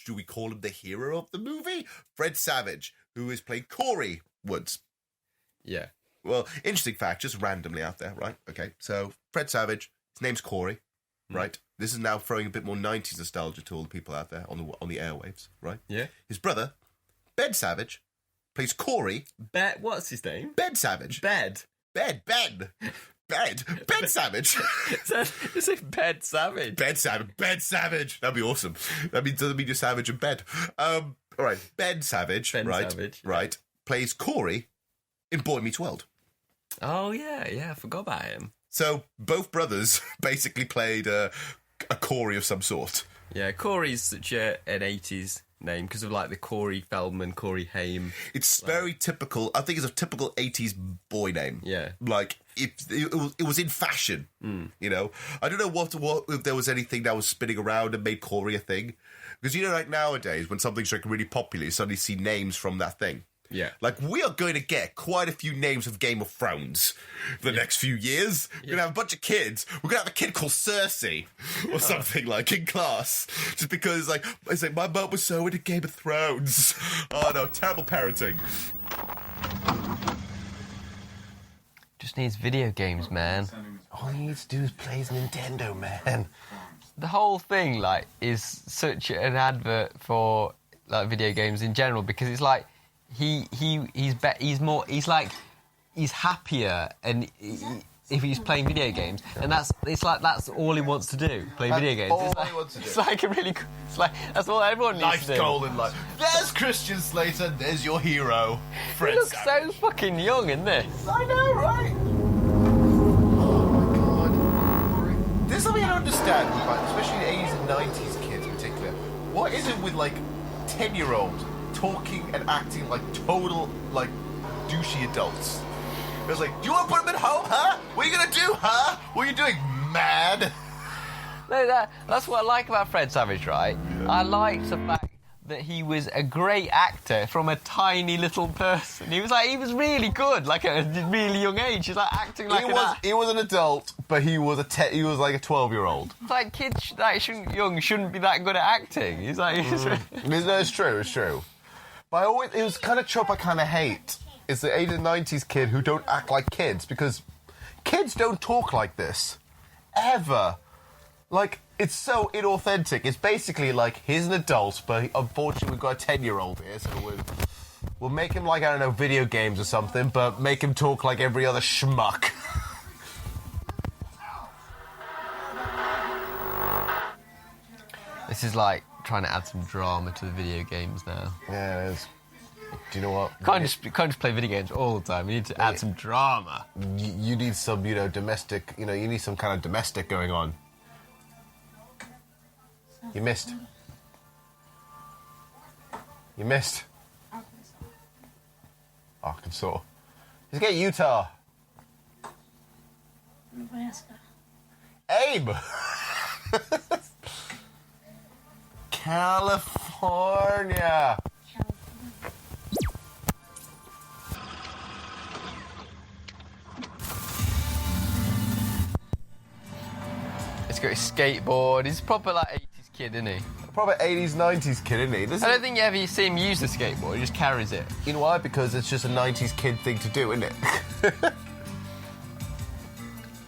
do we call him the hero of the movie? Fred Savage, who is playing Corey Woods. Yeah. Well, interesting fact, just randomly out there, right? Okay, so Fred Savage, his name's Corey, right? This is now throwing a bit more 90s nostalgia to all the people out there on the airwaves, right? Yeah. His brother, Ben Savage, plays Corey. What's his name? Ben Savage. Ben Savage. Is it Ben Savage? Ben Savage. That'd be awesome. That means doesn't mean you're savage in bed. All right, Ben Savage, right, plays Corey in Boy Meets World. Oh yeah, I forgot about him. So both brothers basically played a Corey of some sort. Yeah, Corey's such an 80s name because of like the Corey Feldman, Corey Haim. It's very typical. I think it's a typical 80s boy name. Yeah. Like, it was in fashion, you know? I don't know what if there was anything that was spinning around and made Corey a thing. Because, you know, like nowadays, when something's like really popular, you suddenly see names from that thing. Yeah. Like, we are going to get quite a few names of Game of Thrones for the next few years. We're going to have a bunch of kids. We're going to have a kid called Cersei or something, like, in class. Just because, like, it's like, my mum was so into Game of Thrones. Oh, no, terrible parenting. Just needs video games, man. All he needs to do is play his Nintendo, man. The whole thing, like, is such an advert for, like, video games in general because it's like, he's happier and if he's playing video games, and that's all he wants to do, play video games. All he wants to do. It's like a really, it's like that's all everyone needs to do. Life's goal in life. There's Christian Slater. There's your hero. He looks so fucking young in this. I know, right? Oh my god. There's something I don't understand, right? Especially the 80s and 90s kids in particular. What is it with like 10-year-olds talking and acting like total, like, douchey adults? It was like, do you want to put them at home, huh? What are you going to do, huh? What are you doing, mad? No, that's what I like about Fred Savage, right? Yeah. I liked the fact that he was a great actor from a tiny little person. He was really good, like at a really young age. He's like acting like he was an adult, but he was like a 12-year-old. It's like kids that shouldn't be that good at acting. He's like, No, it's true. But it was kind of trope I kind of hate. It's the 80s and 90s kid who don't act like kids, because kids don't talk like this. Ever. Like, it's so inauthentic. It's basically like, he's an adult, but unfortunately we've got a 10-year-old here, so we'll make him like, I don't know, video games or something, but make him talk like every other schmuck. This is like trying to add some drama to the video games now. Yeah, it is. Do you know what? You can't just play video games all the time. You need to add some drama. You need some, domestic, you need some kind of domestic going on. You missed. Arkansas. Let's get Utah. Nebraska. Abe! California. He's got his skateboard. He's proper like 80s kid, isn't he? Proper 80s, 90s kid, isn't he? I don't think you ever see him use the skateboard. He just carries it. You know why? Because it's just a 90s kid thing to do, isn't it? I'll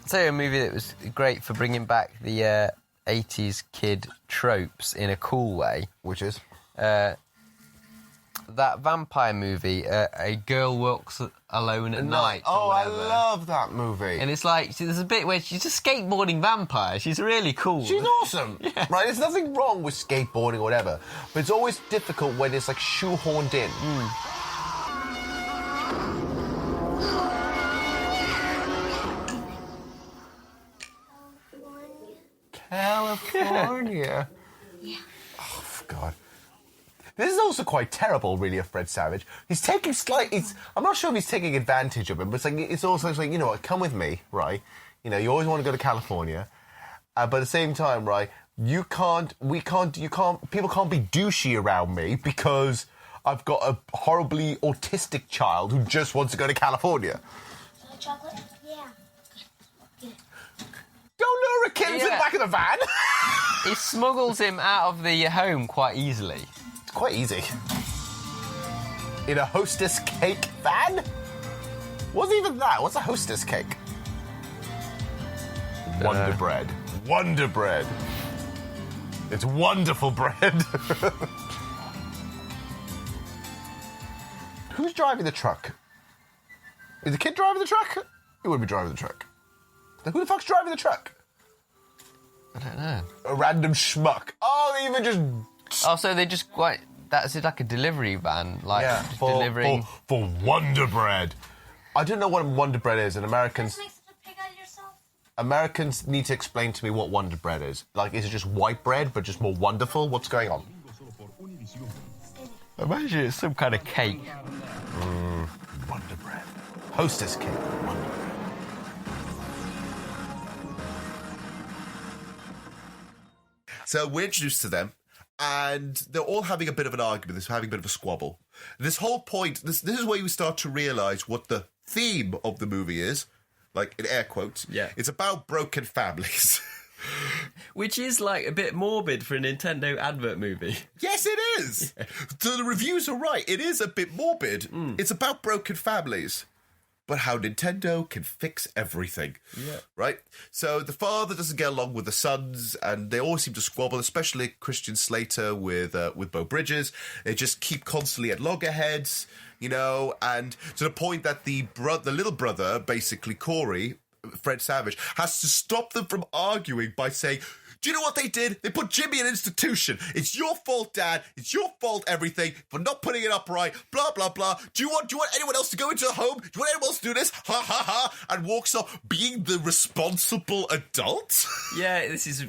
tell you a movie that was great for bringing back the 80s kid tropes in a cool way. Which is? That vampire movie, A Girl Walks Alone at Night. Oh, I love that movie. And it's like, there's a bit where she's a skateboarding vampire. She's really cool. She's awesome. Yeah. Right, there's nothing wrong with skateboarding or whatever, but it's always difficult when it's like shoehorned in. California. Yeah. Oh, God. This is also quite terrible, really, of Fred Savage. He's taking I'm not sure if he's taking advantage of him, but it's also like, you know what, come with me, right? You know, you always want to go to California, but at the same time, right, people can't be douchey around me because I've got a horribly autistic child who just wants to go to California. Chocolate? Yeah. Don't lure a kid into the back of the van! He smuggles him out of the home quite easily. Quite easy. In a Hostess cake van? What's even that? What's a hostess cake? Wonder bread. Wonder bread. It's wonderful bread. Who's driving the truck? Is the kid driving the truck? He would be driving the truck. Then who the fuck's driving the truck? I don't know. A random schmuck. Oh, they even just... Oh, so they just quite... That's like a delivery van, like just delivering... For Wonder Bread. I don't know what Wonder Bread is, and Americans need to explain to me what Wonder Bread is. Like, is it just white bread, but just more wonderful? What's going on? Imagine it's some kind of cake. Wonder Bread. Hostess cake. Wonder Bread. So we're introduced to them, and they're all having a bit of an argument. They're having a bit of a squabble. This whole point, this is where you start to realise what the theme of the movie is, like in air quotes. Yeah. It's about broken families. Which is like a bit morbid for a Nintendo advert movie. Yes, it is. Yeah. So the reviews are right. It is a bit morbid. It's about broken families. But how Nintendo can fix everything. Yeah. Right? So the father doesn't get along with the sons, and they all seem to squabble, especially Christian Slater with Beau Bridges. They just keep constantly at loggerheads, you know, and to the point that the little brother, basically Corey, Fred Savage, has to stop them from arguing by saying, do you know what they did? They put Jimmy in an institution. It's your fault, Dad. It's your fault, everything, for not putting it up right. Blah, blah, blah. Do you want anyone else to go into the home? Do you want anyone else to do this? Ha, ha, ha. And walks off being the responsible adult? Yeah, this is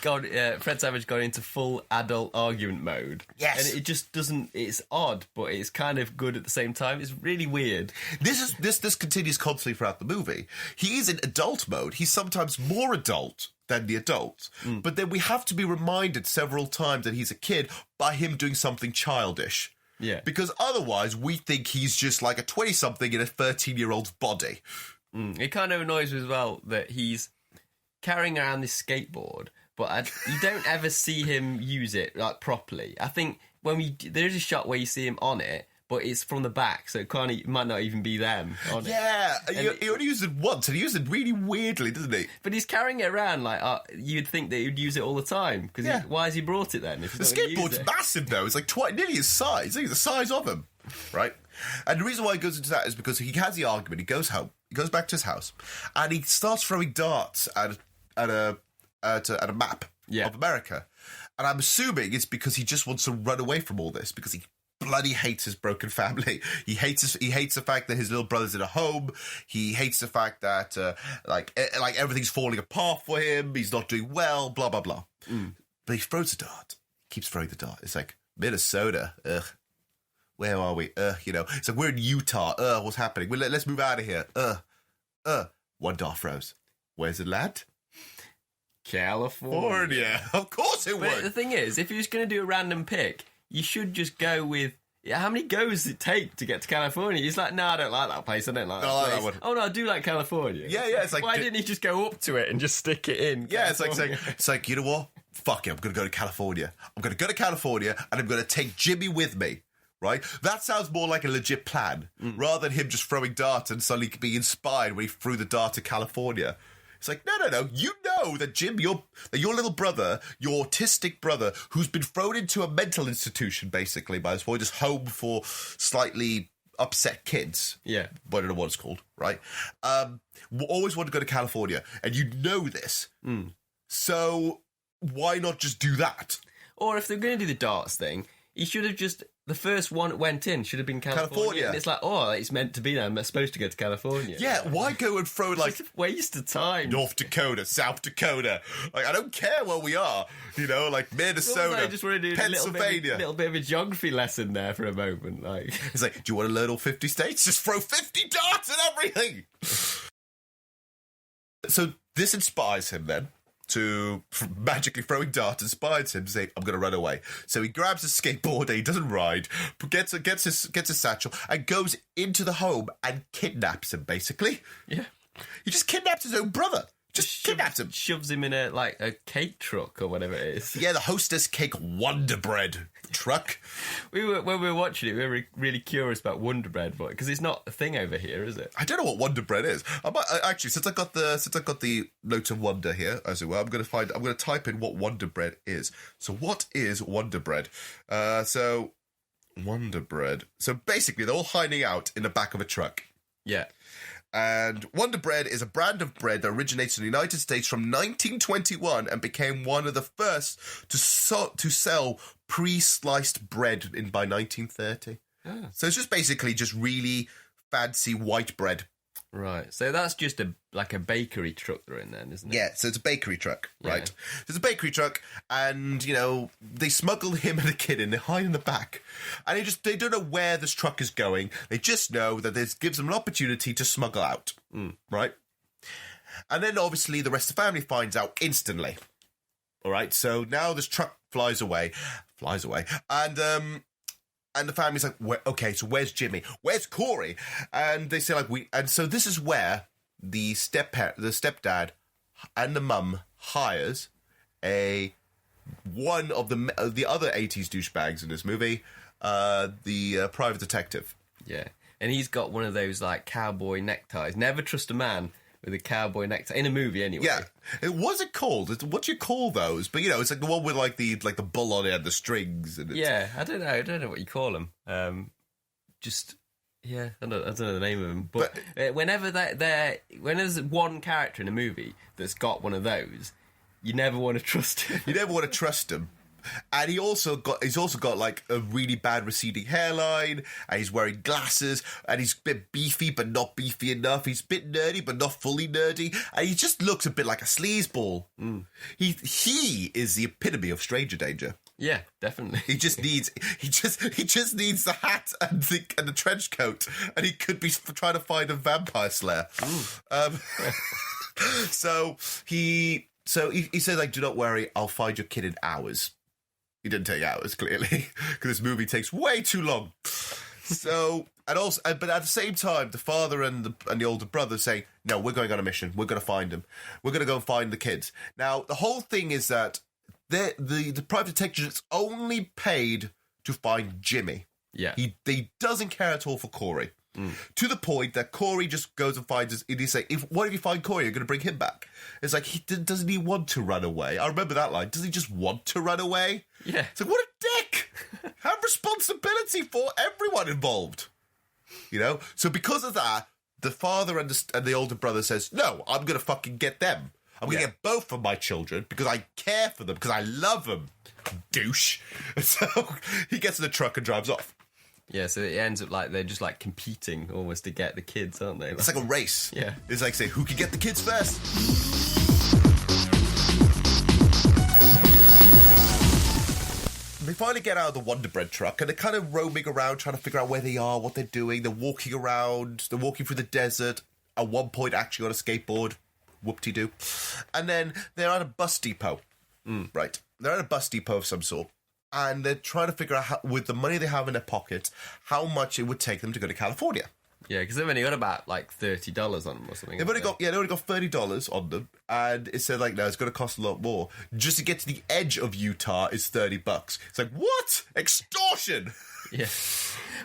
gone. Fred Savage got into full adult argument mode. Yes. And it just doesn't, it's odd, but it's kind of good at the same time. It's really weird. This continues constantly throughout the movie. He is in adult mode. He's sometimes more adult than the adult. But then we have to be reminded several times that he's a kid by him doing something childish. Yeah. Because otherwise we think he's just like a 20-something in a 13-year-old's body. It kind of annoys me as well that he's carrying around this skateboard, but you don't ever see him use it like properly. I think there's a shot where you see him on it, but it's from the back, so it might not even be them on it. Yeah, he only used it once, and he used it really weirdly, doesn't he? But he's carrying it around like you'd think that he'd use it all the time. Because why has he brought it then? If the skateboard's massive, though. It's like nearly his size. It's the size of him, right? And the reason why he goes into that is because he has the argument. He goes home. He goes back to his house, and he starts throwing darts at a map of America. And I'm assuming it's because he just wants to run away from all this, because he bloody hates his broken family. He hates the fact that his little brother's in a home. He hates the fact that like everything's falling apart for him. He's not doing well. Blah blah blah. But he throws a dart. He keeps throwing the dart. It's like Minnesota. Ugh. Where are we? You know. It's like we're in Utah. What's happening? Let's move out of here. One dart throws. Where's it land? California. Of course it would. But the thing is, if he was going to do a random pick, you should just go with, how many goes does it take to get to California? He's like, no, I don't like that place. I don't like that place. That one. Oh, no, I do like California. Yeah. It's like, why didn't he just go up to it and just stick it in? Yeah, it's like saying, you know what? Fuck it, I'm going to go to California. I'm going to go to California, and I'm going to take Jimmy with me. Right? That sounds more like a legit plan, rather than him just throwing darts and suddenly being inspired when he threw the dart to California. It's like, no. You know that Jim, your little brother, your autistic brother, who's been thrown into a mental institution, basically, by this point, just home for slightly upset kids. Yeah. I don't know what it's called, right? Always wanted to go to California, and you know this. So why not just do that? Or if they're going to do the darts thing, he should have just... The first one that went in should have been California. And it's like, it's meant to be there. I'm supposed to go to California. Yeah, why go and throw, like... It's just a waste of time. North Dakota, South Dakota. Like, I don't care where we are. You know, like Minnesota, I just want to do Pennsylvania. a little bit of a geography lesson there for a moment. Like, it's like, do you want to learn all 50 states? Just throw 50 darts at everything. So this inspires him then. Magically throwing darts inspires him to say, I'm going to run away. So he grabs his skateboard and he doesn't ride, gets his satchel and goes into the home and kidnaps him, basically. Yeah. He just kidnaps his own brother. Kidnaps him. Shoves him in a cake truck or whatever it is. Yeah, the hostess cake Wonder Bread. truck. When we were watching it, we were really curious about Wonder Bread, because it's not a thing over here, is it? I don't know what Wonder Bread is. Actually, since I got the notes of wonder here, as it were, I'm going to type in what Wonder Bread is. So, what is Wonder Bread? Wonder Bread. So basically, they're all hiding out in the back of a truck. Yeah. And Wonder Bread is a brand of bread that originates in the United States from 1921 and became one of the first to sell pre-sliced bread by 1930. Oh. So it's just basically just really fancy white bread. Right. So that's just a bakery truck they're in then, isn't it? Yeah, so it's a bakery truck, right? Yeah. So it's a bakery truck, and, they smuggle him and the kid in, they hide in the back. And they don't know where this truck is going. They just know that this gives them an opportunity to smuggle out, right? And then, obviously, the rest of the family finds out instantly. All right, so now this truck flies away, and the family's like, okay, so where's Jimmy? Where's Corey? And they say, and so this is where the stepdad and the mum hires one of the other 80s douchebags in this movie, the private detective. Yeah, and he's got one of those, cowboy neckties. Never trust a man with a cowboy necktie in a movie, anyway. Yeah, what's it called? What do you call those? But it's the one with the bull on it and the strings. And yeah, I don't know what you call them. I don't know the name of them. But whenever when there's one character in a movie that's got one of those, you never want to trust him. You never want to trust him. And he's also got a really bad receding hairline, and he's wearing glasses, and he's a bit beefy but not beefy enough. He's a bit nerdy but not fully nerdy, and he just looks a bit like a sleazeball. He is the epitome of stranger danger. Yeah, definitely. He just needs the hat and the trench coat, and he could be trying to find a vampire slayer. So he said, do not worry, I'll find your kid in hours. He didn't take hours, clearly, because this movie takes way too long. So, but at the same time, the father and the older brother say, no, we're going on a mission. We're going to find him. We're going to go and find the kids. Now, the whole thing is that the private detective is only paid to find Jimmy. Yeah. He doesn't care at all for Corey. To the point that Corey just goes and finds us. And he's like, what if you find Corey? You're going to bring him back. It's like, doesn't he want to run away? I remember that line. Does he just want to run away? Yeah. It's like, what a dick! Have responsibility for everyone involved. So because of that, the father and the older brother says, no, I'm going to fucking get them. I'm going to get both of my children because I care for them, because I love them. Douche. So he gets in the truck and drives off. Yeah, so it ends up they're just competing almost to get the kids, aren't they? It's like a race. Yeah. It's like, say, who can get the kids first? They finally get out of the Wonder Bread truck, and they're kind of roaming around trying to figure out where they are, what they're doing. They're walking around. They're walking through the desert. At one point, actually on a skateboard. Whoop-de-doo. And then they're at a bus depot. Right. They're at a bus depot of some sort. And they're trying to figure out, with the money they have in their pockets, how much it would take them to go to California. Yeah, because they've only got about $30 on them or something. They've only got $30 on them, and it said no, it's going to cost a lot more. Just to get to the edge of Utah is $30. It's like, what? Extortion! Yeah.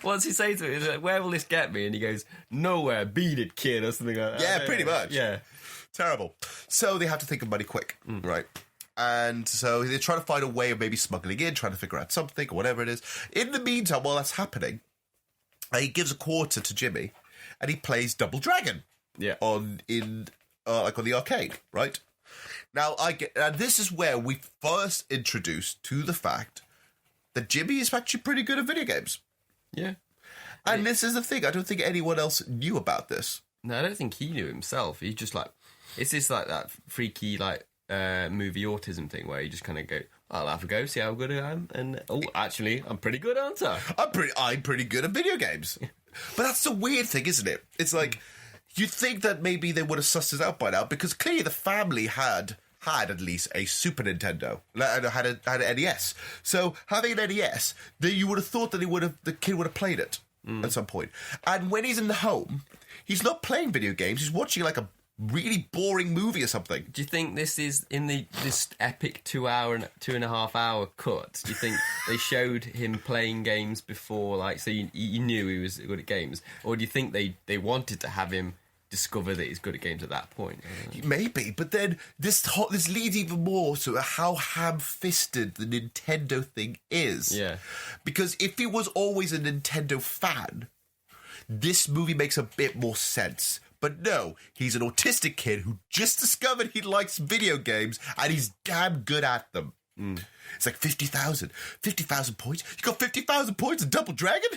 What's he say to him? He's like, where will this get me? And he goes, nowhere, beat it, kid, or something like that. Yeah, pretty much. Yeah. Terrible. So they have to think of money quick, right? And so they're trying to find a way of maybe smuggling in, trying to figure out something or whatever it is. In the meantime, while that's happening, he gives a quarter to Jimmy, and he plays Double Dragon. Yeah. On the arcade, right? Now and this is where we first introduced to the fact that Jimmy is actually pretty good at video games. Yeah. And this is the thing. I don't think anyone else knew about this. No, I don't think he knew himself. He just it's just that freaky movie autism thing where you just kind of go, I'll have a go, see how good I am, and actually, I'm pretty good, aren't I? I'm pretty good at video games. But that's the weird thing, isn't it? It's like, you'd think that maybe they would have sussed it out by now, because clearly the family had at least a Super Nintendo, had an NES. So having an NES, you would have thought that the kid would have played it at some point. And when he's in the home, he's not playing video games. He's watching really boring movie or something. Do you think this is in this epic 2.5 hour cut? Do you think they showed him playing games before, like, so you knew he was good at games, or do you think they wanted to have him discover that he's good at games at that point? Maybe, but then this leads even more to how ham-fisted the Nintendo thing is. Yeah, because if he was always a Nintendo fan, this movie makes a bit more sense. But no, he's an autistic kid who just discovered he likes video games, and he's damn good at them. It's like 50,000 points. You got 50,000 points in Double Dragon?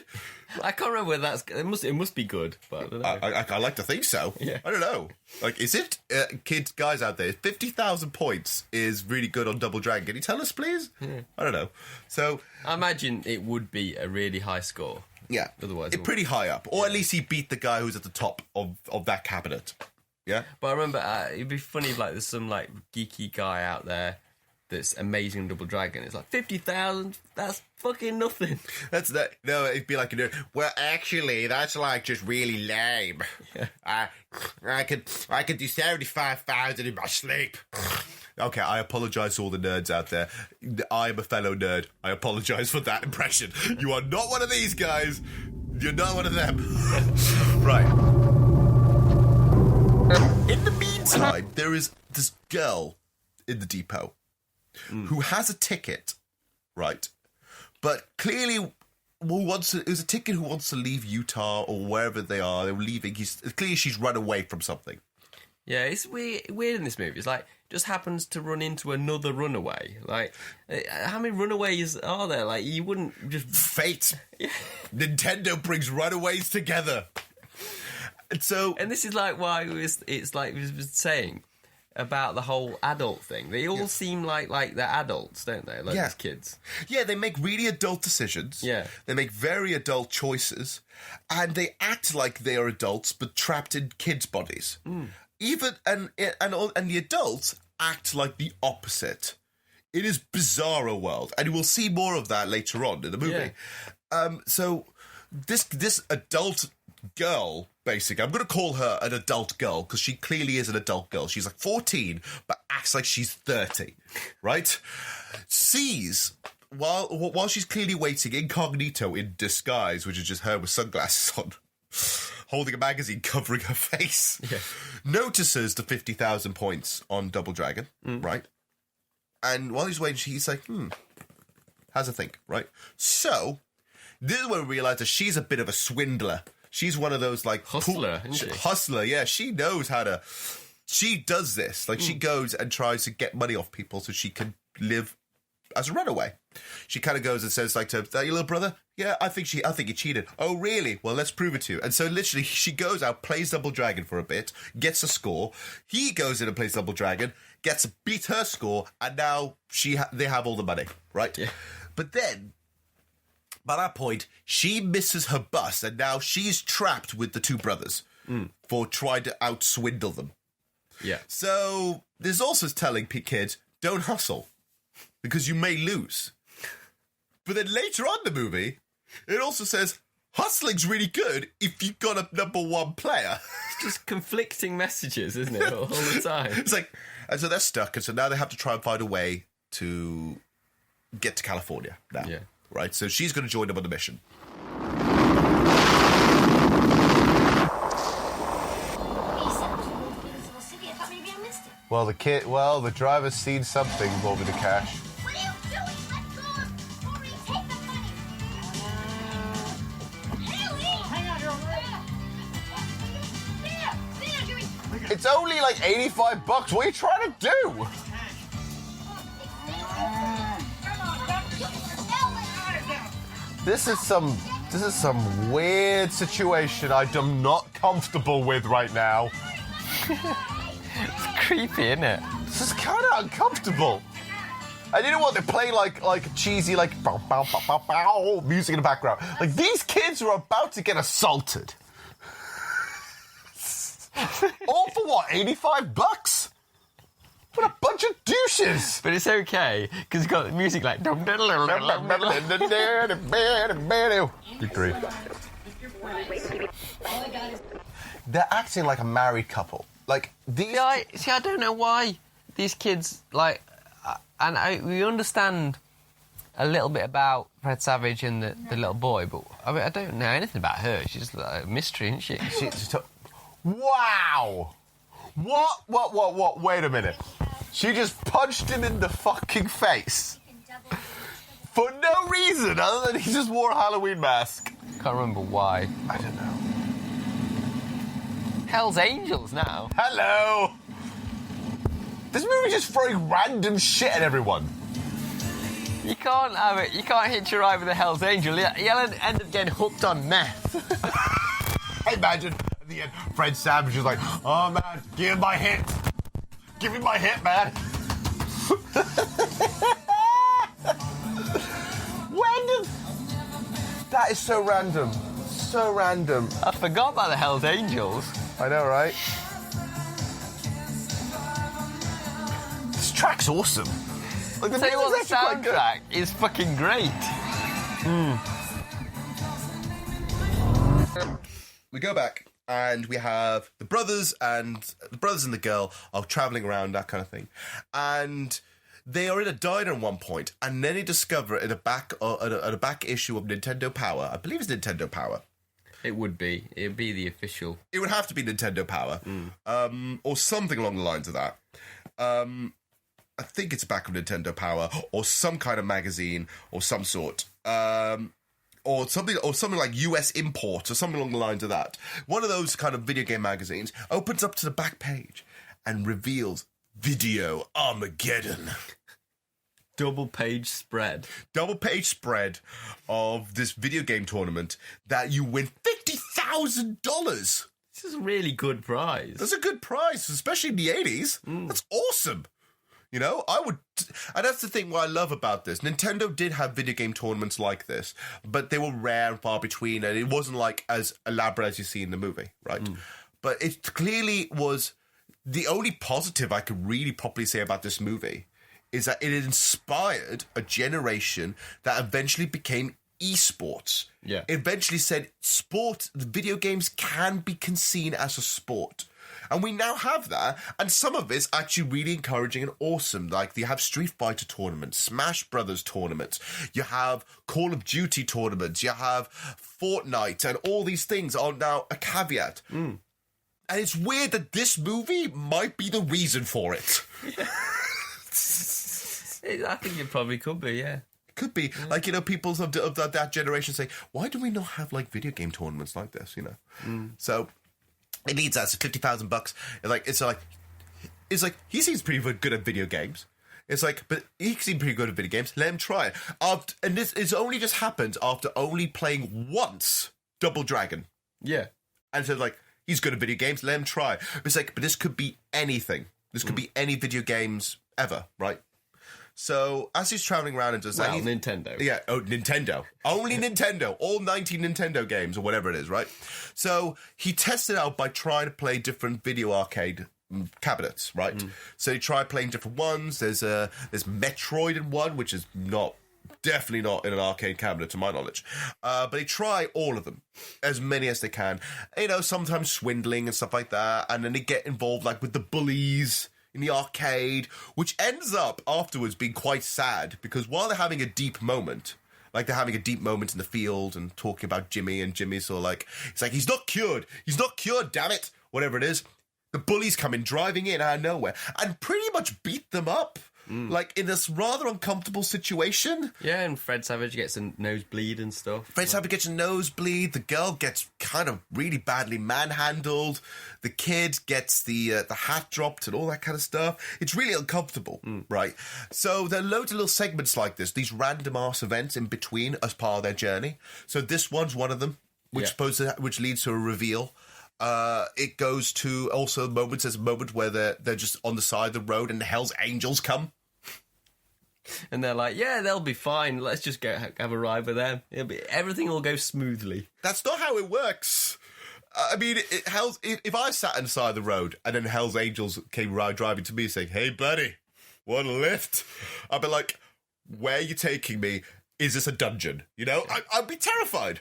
I can't remember whether it must be good, but I don't know. I like to think so. Yeah. I don't know. Like, is it? Kids, guys out there, 50,000 points is really good on Double Dragon. Can you tell us, please? Yeah. I don't know. So I imagine it would be a really high score. Yeah. Otherwise, it's pretty high up. Or at least he beat the guy who's at the top of that cabinet. Yeah? But I remember, it'd be funny if, like, there's some, like, geeky guy out there that's amazing Double Dragon. It's like 50,000. That's fucking nothing. That's that. No, it'd be like, well, actually, that's like just really lame. Yeah. I could do 75,000 in my sleep. Okay, I apologise to all the nerds out there. I am a fellow nerd. I apologise for that impression. You are not one of these guys. You're not one of them. Right. In the meantime, there is this girl in the depot who has a ticket, right? But clearly, it was a ticket who wants to leave Utah or wherever they are. They're leaving. Clearly, she's run away from something. Yeah, it's weird in this movie. It's like, just happens to run into another runaway. Like, how many runaways are there? Like, you wouldn't just... Fate. Nintendo brings runaways together. And this is like why it's like we was saying about the whole adult thing. They all seem like they're adults, don't they? Like these kids. Yeah, they make really adult decisions. Yeah. They make very adult choices. And they act like they are adults, but trapped in kids' bodies. Even and the adults act like the opposite. It is bizarro world, and we'll see more of that later on in the movie. Yeah. So this adult girl, basically, I'm going to call her an adult girl because she clearly is an adult girl. She's like 14, but acts like she's 30, right? Sees while she's clearly waiting incognito in disguise, which is just her with sunglasses on, holding a magazine covering her face, notices the 50,000 points on Double Dragon, right? And while he's waiting, he's like, has a think, right? So, this is when we realise that she's a bit of a swindler. She's one of those, like... Hustler, isn't she? Hustler, yeah. She knows how to... She does this. Like, she goes and tries to get money off people so she can live as a runaway. She kind of goes and says, like, to that your little brother? Yeah, I think he cheated. Oh, really? Well, let's prove it to you. And so, literally, she goes out, plays Double Dragon for a bit, gets a score. He goes in and plays Double Dragon, beat her score, and now they have all the money, right? Yeah. But then... by that point, she misses her bus, and now she's trapped with the two brothers for trying to out-swindle them. Yeah. So, there's also telling kids, don't hustle, because you may lose. But then later on in the movie, it also says, hustling's really good if you've got a number one player. It's just conflicting messages, isn't it, all the time? It's like, and so they're stuck, and so now they have to try and find a way to get to California now. Yeah. Right, so she's going to join them on the mission. Well, the driver's seen something over the cash. What are you doing? Let go of Corey. Take the money. Haley! Hang on, you're It's only like $85. What are you trying to do? This is some weird situation I am not comfortable with right now. It's creepy, isn't it? This is kind of uncomfortable. And you know what? They play like cheesy bow, bow, bow, bow, bow, music in the background. Like, these kids are about to get assaulted. All for what? $85? What a bunch of douches! But it's okay, because it's got music like... Good grief. They're acting like a married couple. Like, these... I don't know why these kids, like... we understand a little bit about Fred Savage and the little boy, but I mean, I don't know anything about her. She's just like a mystery, isn't she? Wow! What? Wait a minute. She just punched him in the fucking face. For no reason other than he just wore a Halloween mask. Can't remember why. I don't know. Hell's Angels now. Hello! This movie's just throwing random shit at everyone. You can't have it. You can't hitch a ride with a Hell's Angel. You'll end up getting hooked on meth. I imagine at the end, Fred Savage is like, oh man, give me my hit. Give me my hit, man. When did... That is so random. So random. I forgot about the Hell's Angels. I know, right? This track's awesome. Like, Tell you what, the soundtrack is fucking great. We go back and we have the brothers and the girl are traveling around, that kind of thing, and they are in a diner at one point, and then they discover in a back issue of Nintendo Power. I believe it's Nintendo Power. It would be. It would be the official. It would have to be Nintendo Power, or something along the lines of that. I think it's back of Nintendo Power, or some kind of magazine, or some sort. Or something like US Import, or something along the lines of that. One of those kind of video game magazines opens up to the back page and reveals Video Armageddon. Double page spread of this video game tournament that you win $50,000. This is a really good prize. That's a good prize, especially in the 80s. That's awesome. You know, and that's the thing what I love about this. Nintendo did have video game tournaments like this, but they were rare and far between, and it wasn't like as elaborate as you see in the movie, right? But it clearly was the only positive I could really properly say about this movie is that it inspired a generation that eventually became esports. Yeah. It eventually said video games can be seen as a sport. And we now have that, and some of it's actually really encouraging and awesome. Like, you have Street Fighter tournaments, Smash Brothers tournaments, you have Call of Duty tournaments, you have Fortnite, and all these things are now a caveat. And it's weird that this movie might be the reason for it. I think it probably could be, yeah. Could be. Yeah. Like, you know, people of that generation say, why do we not have, like, video game tournaments like this, you know? So... it needs us $50,000. It's like he seems pretty good at video games. It's like, but he seems pretty good at video games. Let him try it. And this is only just happened after only playing once Double Dragon. Yeah, and so like he's good at video games. Let him try. But it's like, but this could be anything. This could be any video games ever, right? So as he's traveling around and does that, Nintendo. Yeah, Nintendo. Only Nintendo. All 90 Nintendo games or whatever it is, right? So he tests it out by trying to play different video arcade cabinets, right? So he tried playing different ones. There's Metroid in one, which is definitely not in an arcade cabinet to my knowledge. But they try all of them, as many as they can. You know, sometimes swindling and stuff like that. And then they get involved like with the bullies in the arcade, which ends up afterwards being quite sad because while they're having a deep moment, like they're having a deep moment in the field and talking about Jimmy, and Jimmy's sort of like, it's like, he's not cured, damn it, whatever it is. The bullies come in, driving in out of nowhere, and pretty much beat them up. Like, in this rather uncomfortable situation. Yeah, and Fred Savage gets a nosebleed and stuff. Fred Savage gets a nosebleed. The girl gets kind of really badly manhandled. The kid gets the hat dropped and all that kind of stuff. It's really uncomfortable, right? So there are loads of little segments like this, these random-ass events in between as part of their journey. So this one's one of them, which leads to a reveal. It goes to also moments. There's a moment where they're just on the side of the road and the Hell's Angels come. And they're like, yeah, they'll be fine. Let's just go have a ride with them. Everything will go smoothly. That's not how it works. I mean, if I sat on the side of the road and then Hell's Angels came driving to me saying, hey, buddy, want a lift? I'd be like, where are you taking me? Is this a dungeon? You know, I'd be terrified.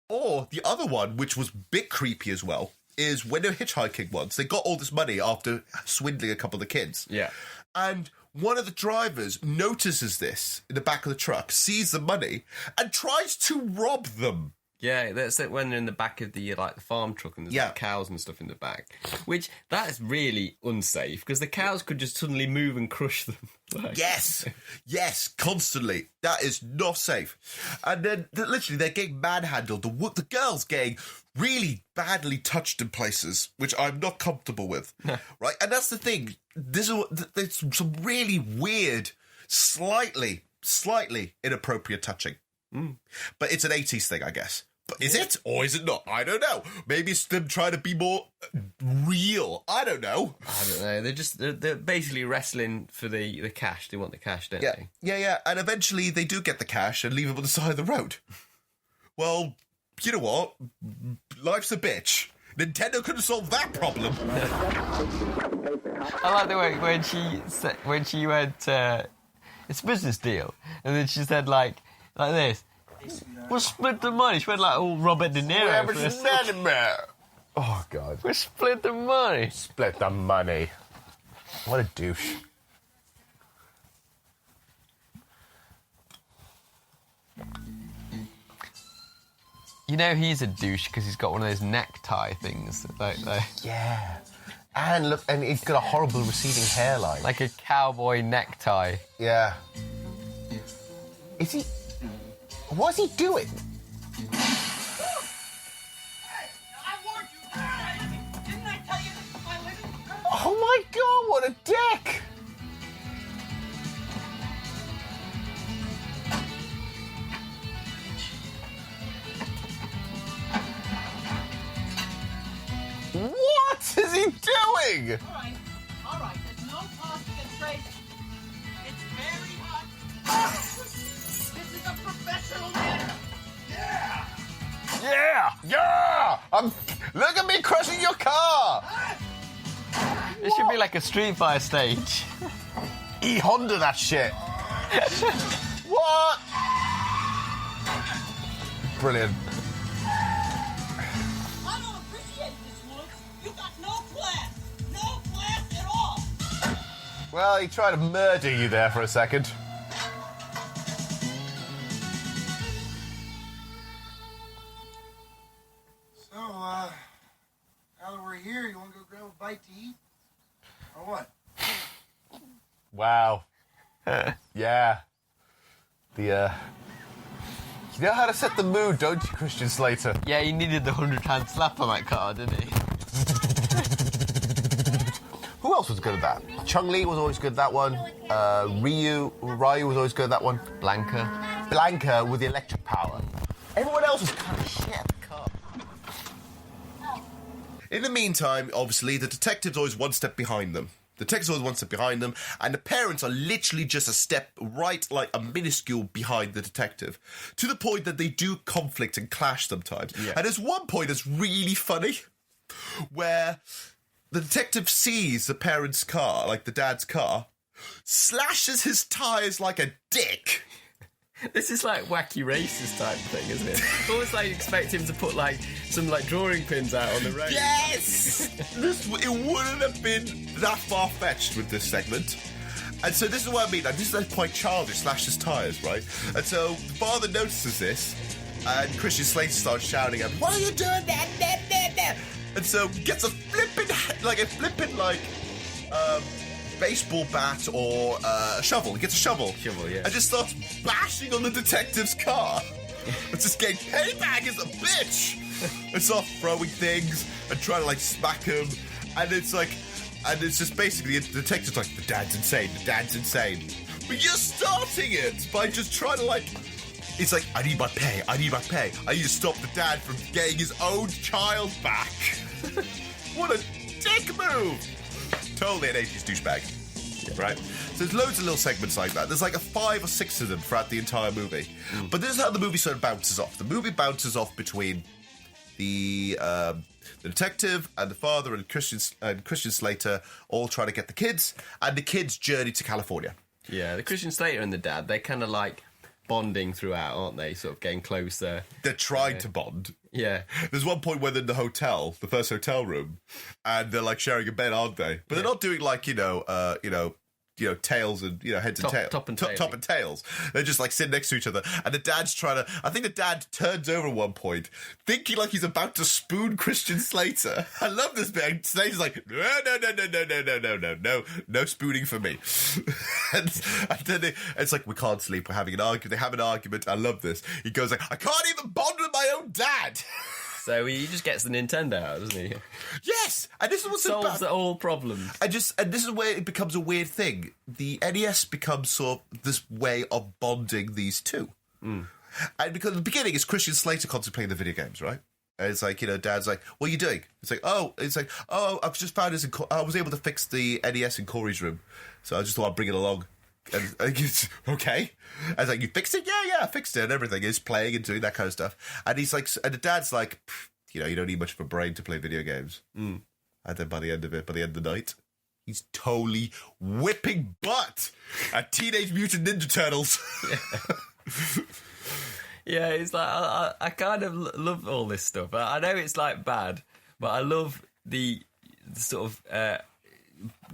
Or the other one, which was a bit creepy as well, is when they're hitchhiking once, they got all this money after swindling a couple of the kids. Yeah. And one of the drivers notices this in the back of the truck, sees the money, and tries to rob them. Yeah, that's it when they're in the back of the the farm truck and there's like cows and stuff in the back. Which, that is really unsafe, because the cows could just suddenly move and crush them. Yes, constantly. That is not safe. And then, literally, they're getting manhandled. The girl's getting really badly touched in places, which I'm not comfortable with. Right? And that's the thing. There's some really weird, slightly inappropriate touching. But it's an 80s thing, I guess. But is it? Or is it not? I don't know. Maybe it's them trying to be more real. I don't know. They're basically wrestling for the cash. They want the cash, don't they? Yeah. And eventually they do get the cash and leave them on the side of the road. Well, you know what? Life's a bitch. Nintendo could have solved that problem. I like the way when she went, it's a business deal. And then she said, like this. We'll split the money. She went like all Robert De Niro for a second. Oh, God. We'll split the money. Split the money. What a douche. You know he's a douche because he's got one of those necktie things. Yeah. And look, and he's got a horrible receding hairline. Like a cowboy necktie. Yeah. Is he... What's he doing? Oh my God, what a dick! What is he doing? All right, there's no tossing and trading. It's very hot. This is a professional matter. Yeah! Look at me crushing your car! It should be like a Street Fighter stage. E-Honda that shit. What? Brilliant. I don't appreciate this, Woods. You got no class. No class at all. Well, he tried to murder you there for a second. So, now that we're here, you want to go grab a bite to eat? Or what? Wow. Yeah. You know how to set the mood, don't you, Christian Slater? Yeah, he needed the 100-hand slap on that car, didn't he? Who else was good at that? Chung-Li was always good at that one. Ryu was always good at that one. Blanca with the electric power. Everyone else was kind of shit at the car. In the meantime, obviously, the detective's always one step behind them. The detective's always one step behind them, and the parents are literally just a step right, like a minuscule behind the detective, to the point that they do conflict and clash sometimes. Yeah. And there's one point that's really funny, where the detective sees the parents' car, like the dad's car, slashes his tyres like a dick. This is like wacky racist type thing, isn't it? It's almost like you expect him to put like some like drawing pins out on the road. Yes! It wouldn't have been that far-fetched with this segment. And so this is what I mean. Like, this is quite childish, slash his tyres, right? And so the father notices this, and Christian Slater starts shouting at him, "What are you doing there? And so gets a flippin' baseball bat or a shovel. He gets a shovel. Yeah. And just starts bashing on the detective's car. It's just getting payback as a bitch. And starts throwing things and trying to like smack him. And it's just basically the detective's like, the dad's insane. But you're starting it by just trying to like, it's like, I need my pay. I need to stop the dad from getting his own child back. What a dick move. Totally an 80s douchebag, right? So there's loads of little segments like that. There's like 5 or 6 of them throughout the entire movie. But this is how the movie sort of bounces off. The movie bounces off between the detective and the father and Christian Slater all trying to get the kids, and the kids' journey to California. Yeah, the Christian Slater and the dad, they kind of like bonding throughout, aren't they? Sort of getting closer. They're trying to bond. Yeah. There's one point where they're in the hotel, the first hotel room, and they're like sharing a bed, aren't they? But they're not doing like, tails and, heads and tails. Top and tails. They're just like sitting next to each other. And the dad's I think the dad turns over at one point, thinking like he's about to spoon Christian Slater. I love this bit. And Slater's like, no spooning for me. and then it's like, we can't sleep. We're having an argument. They have an argument. I love this. He goes like, I can't even bond with my own dad. So he just gets the Nintendo out, doesn't he? Yes, and this is what's solves all problems. And this is where it becomes a weird thing. The NES becomes sort of this way of bonding these two. And because at the beginning, it's Christian Slater constantly playing the video games, right? And it's like, Dad's like, what are you doing? It's like, I've just found this. I was able to fix the NES in Corey's room, so I just thought I'd bring it along. And it's okay. I was like, you fixed it? Yeah, I fixed it and everything. He's playing and doing that kind of stuff. And he's like, and the dad's like, you don't need much of a brain to play video games. And then by the end of the night, he's totally whipping butt at Teenage Mutant Ninja Turtles. Yeah, it's like, I kind of love all this stuff. I know it's like bad, but I love the sort of,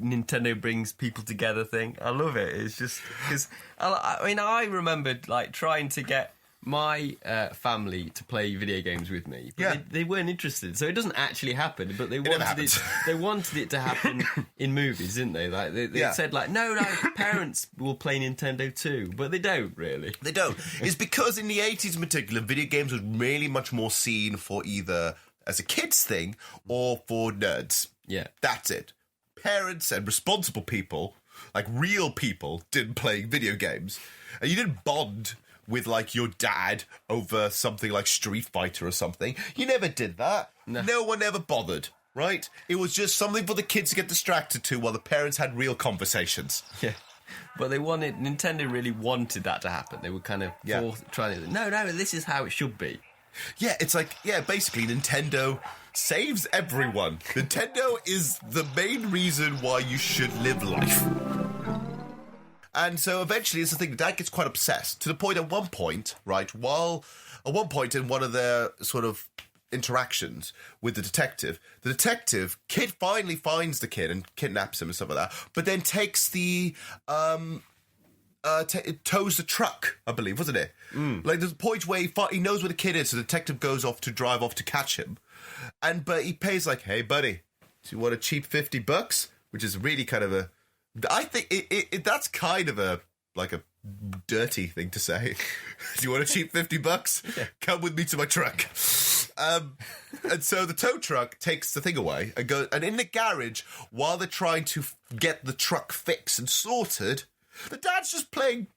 Nintendo brings people together thing. I love it. It's just because I remembered like trying to get my family to play video games with me, but they weren't interested. So it doesn't actually happen, but they wanted it. They wanted it to happen in movies, didn't they? Like they said, like no, parents will play Nintendo too, but they don't really. They don't. It's because in the 80s in particular, video games was really much more seen for either as a kids thing or for nerds. Yeah, that's it. Parents and responsible people, like real people, didn't play video games. And you didn't bond with, like, your dad over something like Street Fighter or something. You never did that. No one ever bothered, right? It was just something for the kids to get distracted to while the parents had real conversations. Yeah. But Nintendo really wanted that to happen. They were kind of trying to, no, this is how it should be. Yeah, it's like, basically Nintendo saves everyone. Nintendo is the main reason why you should live life. And so eventually, it's the thing, Dad gets quite obsessed, to the point at one point, right, in one of their sort of interactions with the detective, kid finally finds the kid and kidnaps him and stuff like that, but then takes the... it tows the truck, I believe, wasn't it? Like, there's a point where he knows where the kid is, so the detective goes off to drive off to catch him. But he pays like, hey, buddy, do you want a cheap $50? Which is really kind of a... I think that's kind of a dirty thing to say. Do you want a cheap $50? Yeah. Come with me to my truck. And so the tow truck takes the thing away and goes... And in the garage, while they're trying to get the truck fixed and sorted... The dad's just playing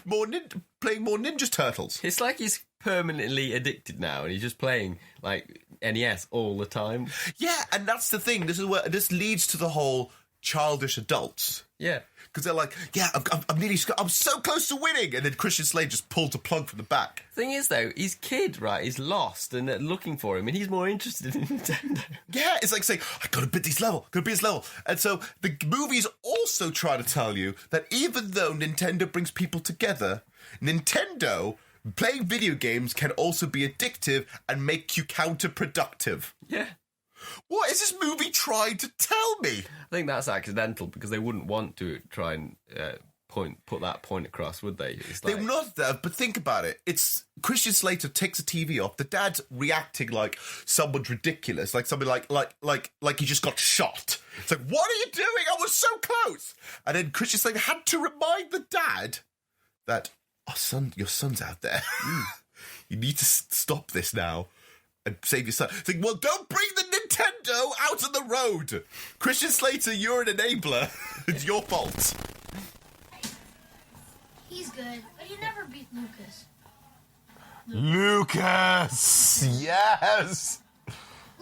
more Ninja Turtles. It's like he's permanently addicted now, and he's just playing like NES all the time. Yeah, and that's the thing. This leads to the whole childish adults. Yeah, because they're like, I'm so close to winning, and then Christian Slater just pulled the plug from the back. Thing is, though, he's kid, right? He's lost and they're looking for him, and he's more interested in Nintendo. Yeah, it's like saying, I gotta beat this level, And so the movie's also trying to tell you that even though Nintendo brings people together, Nintendo playing video games can also be addictive and make you counterproductive. Yeah. What is this movie trying to tell me? I think that's accidental because they wouldn't want to try and put that point across, would they? They would not have, but think about it. It's Christian Slater takes the TV off. The dad's reacting like someone's ridiculous, like something like he just got shot. It's like, what are you doing? I was so close. And then Christian Slater had to remind the dad that, your son's out there. You need to stop this now. And save your son. Think, well, don't bring the Nintendo out on the road. Christian Slater, you're an enabler. It's your fault. He's good, but he never beat Lucas. Lucas! Yes!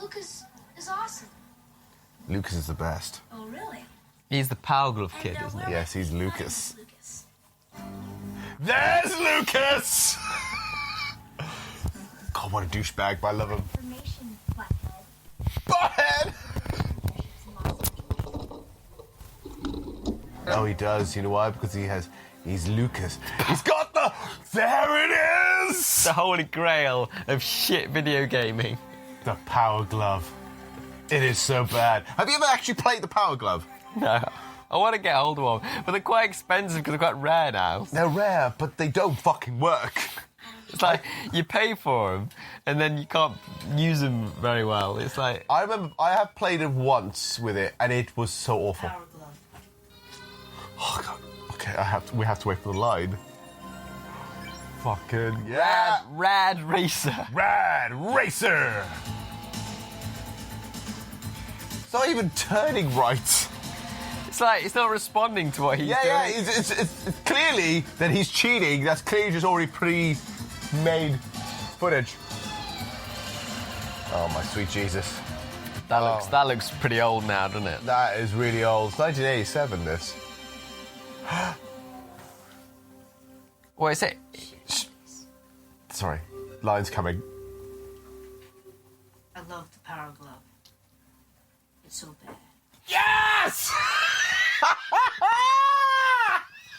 Lucas is awesome. Lucas is the best. Oh, really? He's the Power Glove kid, isn't he? Yes, he's Lucas. There's Lucas! God, what a douchebag, but I love him. Information, Butthead! Oh, he does. You know why? Because he's Lucas. He's got the There it is! The holy grail of shit video gaming. The Power Glove. It is so bad. Have you ever actually played the Power Glove? No. I want to get hold of one, but they're quite expensive because they're quite rare now. They're rare, but they don't fucking work. It's like you pay for them and then you can't use them very well. It's like... I remember I have played it once with it and it was so awful. Power glove. Oh, God. Okay, we have to wait for the line. Fucking yeah! Rad Racer. Rad Racer! It's not even turning right. It's like, it's not responding to what he's doing. Yeah, it's clearly that he's cheating. That's clearly just already pre-made footage. Oh, my sweet Jesus. That looks pretty old now, doesn't it? That is really old. It's 1987, this. What is it? Sorry, line's coming. I love the Power Glove. It's so bad. Yes!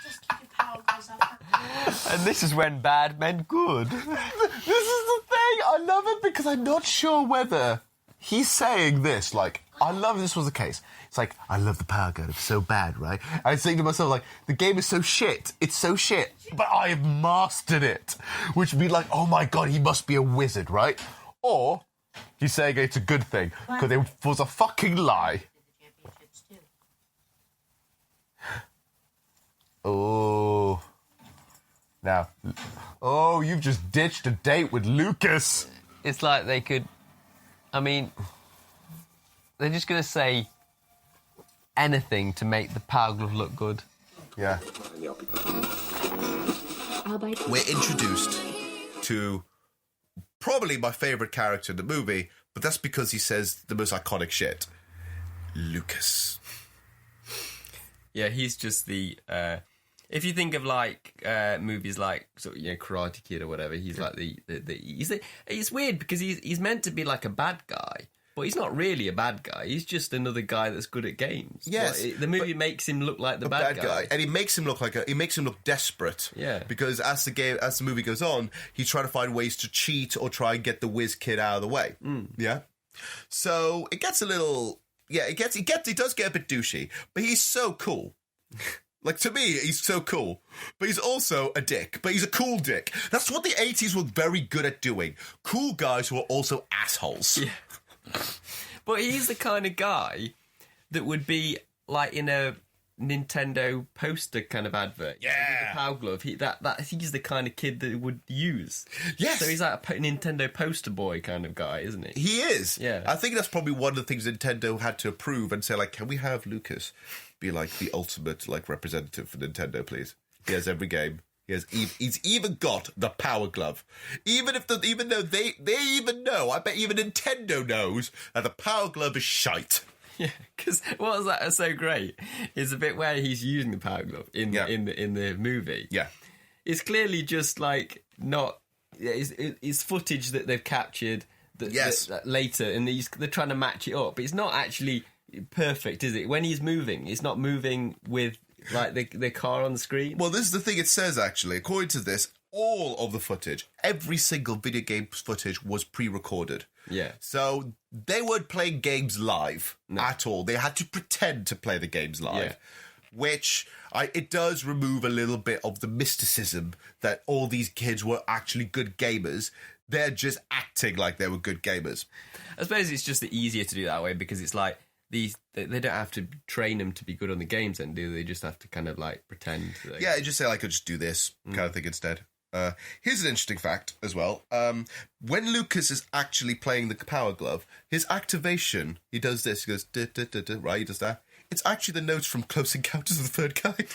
Just keep your Power Gloves up. And this is when bad meant good. This is the thing. I love it because I'm not sure whether he's saying this. Like, I love if this was the case. It's like, I love the Power Glove. It's so bad, right? I was thinking to myself, like, the game is so shit. It's so shit. But I have mastered it. Which would be like, oh my God, he must be a wizard, right? Or he's saying it's a good thing because it was a fucking lie. Oh. Now. Oh, you've just ditched a date with Lucas. It's like they could... I mean... They're just going to say anything to make the Power Glove look good. Yeah. We're introduced to probably my favourite character in the movie, but that's because he says the most iconic shit. Lucas. Yeah, he's just the... if you think of, like, movies like, sort of, you know, Karate Kid or whatever, he's like it's weird because he's meant to be like a bad guy. But he's not really a bad guy. He's just another guy that's good at games. Yes, the movie makes him look like the bad guy, and he makes him look desperate. Yeah, because as the movie goes on, he's trying to find ways to cheat or try and get the whiz kid out of the way. Yeah, so it gets a little. Yeah, he does get a bit douchey, but he's so cool. Like, to me, he's so cool. But he's also a dick. But he's a cool dick. That's what the 80s were very good at doing. Cool guys who are also assholes. Yeah. But he's the kind of guy that would be like in a Nintendo poster kind of advert. Yeah, the Power Glove. He's the kind of kid that would use. Yes. So he's like a Nintendo poster boy kind of guy, isn't he? He is. Yeah. I think that's probably one of the things Nintendo had to approve and say, like, can we have Lucas be like the ultimate like representative for Nintendo, please? He has every game. He's even got the Power Glove. Even though they even know, I bet even Nintendo knows that the Power Glove is shite. Yeah, because what was that so great is the bit where he's using the Power Glove in the movie. Yeah, it's clearly just like not. It's footage that they've captured. That later, and they're trying to match it up, but it's not actually perfect, is it? When he's moving, it's not moving with. Like the car on the screen? Well, this is the thing it says, actually. According to this, all of the footage, every single video game footage was pre-recorded. Yeah. So they weren't playing games live at all. They had to pretend to play the games live, which it does remove a little bit of the mysticism that all these kids were actually good gamers. They're just acting like they were good gamers. I suppose it's just easier to do that way because it's like, they don't have to train them to be good on the games then, do they? They just have to kind of like pretend. Yeah, just say like, I could just do this kind of thing instead. Here's an interesting fact as well. When Lucas is actually playing the Power Glove, his activation, he does this, he goes, duh, duh, duh, duh, right, he does that. It's actually the notes from Close Encounters of the Third Kind.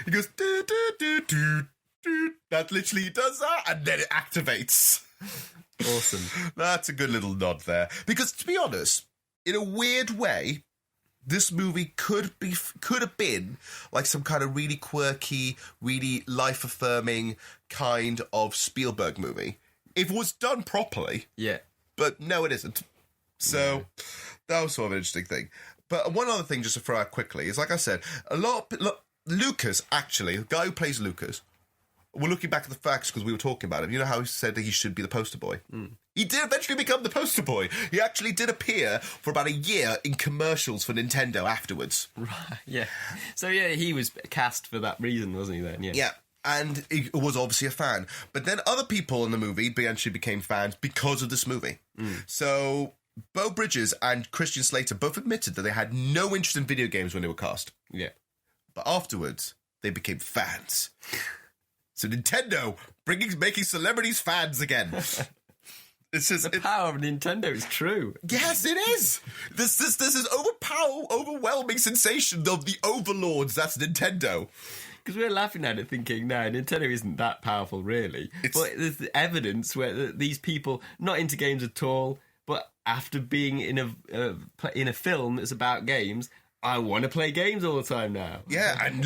He goes, duh, duh, duh, duh, duh. That literally does that, and then it activates. Awesome. That's a good little nod there. Because, to be honest, in a weird way, this movie could have been like some kind of really quirky, really life-affirming kind of Spielberg movie. If it was done properly. Yeah. But no, it isn't. So that was sort of an interesting thing. But one other thing just to throw out quickly is, like I said, Lucas, actually, the guy who plays Lucas, we're looking back at the facts because we were talking about him. You know how he said that he should be the poster boy? He did eventually become the poster boy. He actually did appear for about a year in commercials for Nintendo afterwards. Right, yeah. So, yeah, he was cast for that reason, wasn't he, then? Yeah. Yeah, and he was obviously a fan. But then other people in the movie eventually became fans because of this movie. So Beau Bridges and Christian Slater both admitted that they had no interest in video games when they were cast. Yeah. But afterwards, they became fans. So Nintendo making celebrities fans again. It's just the power of Nintendo is true. Yes, it is. This is overwhelming sensation of the overlords. That's Nintendo. Because we're laughing at it, thinking, no, Nintendo isn't that powerful, really. But there's evidence where these people not into games at all, but after being in a film that's about games, I want to play games all the time now. Yeah, and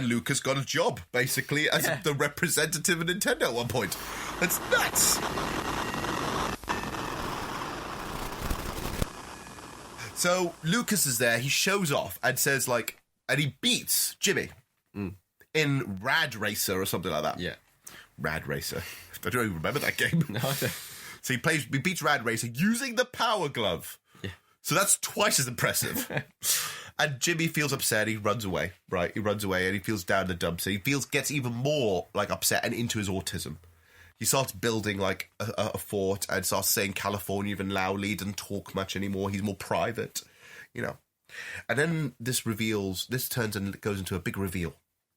Lucas got a job basically as the representative of Nintendo at one point. That's nuts. So Lucas is there, he shows off and says and he beats Jimmy in Rad Racer or something like that. Yeah. Rad Racer. I don't even remember that game. No, I don't. So he beats Rad Racer using the Power Glove. Yeah. So that's twice as impressive. And Jimmy feels upset, he runs away, right? He runs away and he feels down in the dumps. He gets even more upset and into his autism. He starts building a fort and starts saying California even loudly, doesn't talk much anymore. He's more private, you know. And then this turns and goes into a big reveal.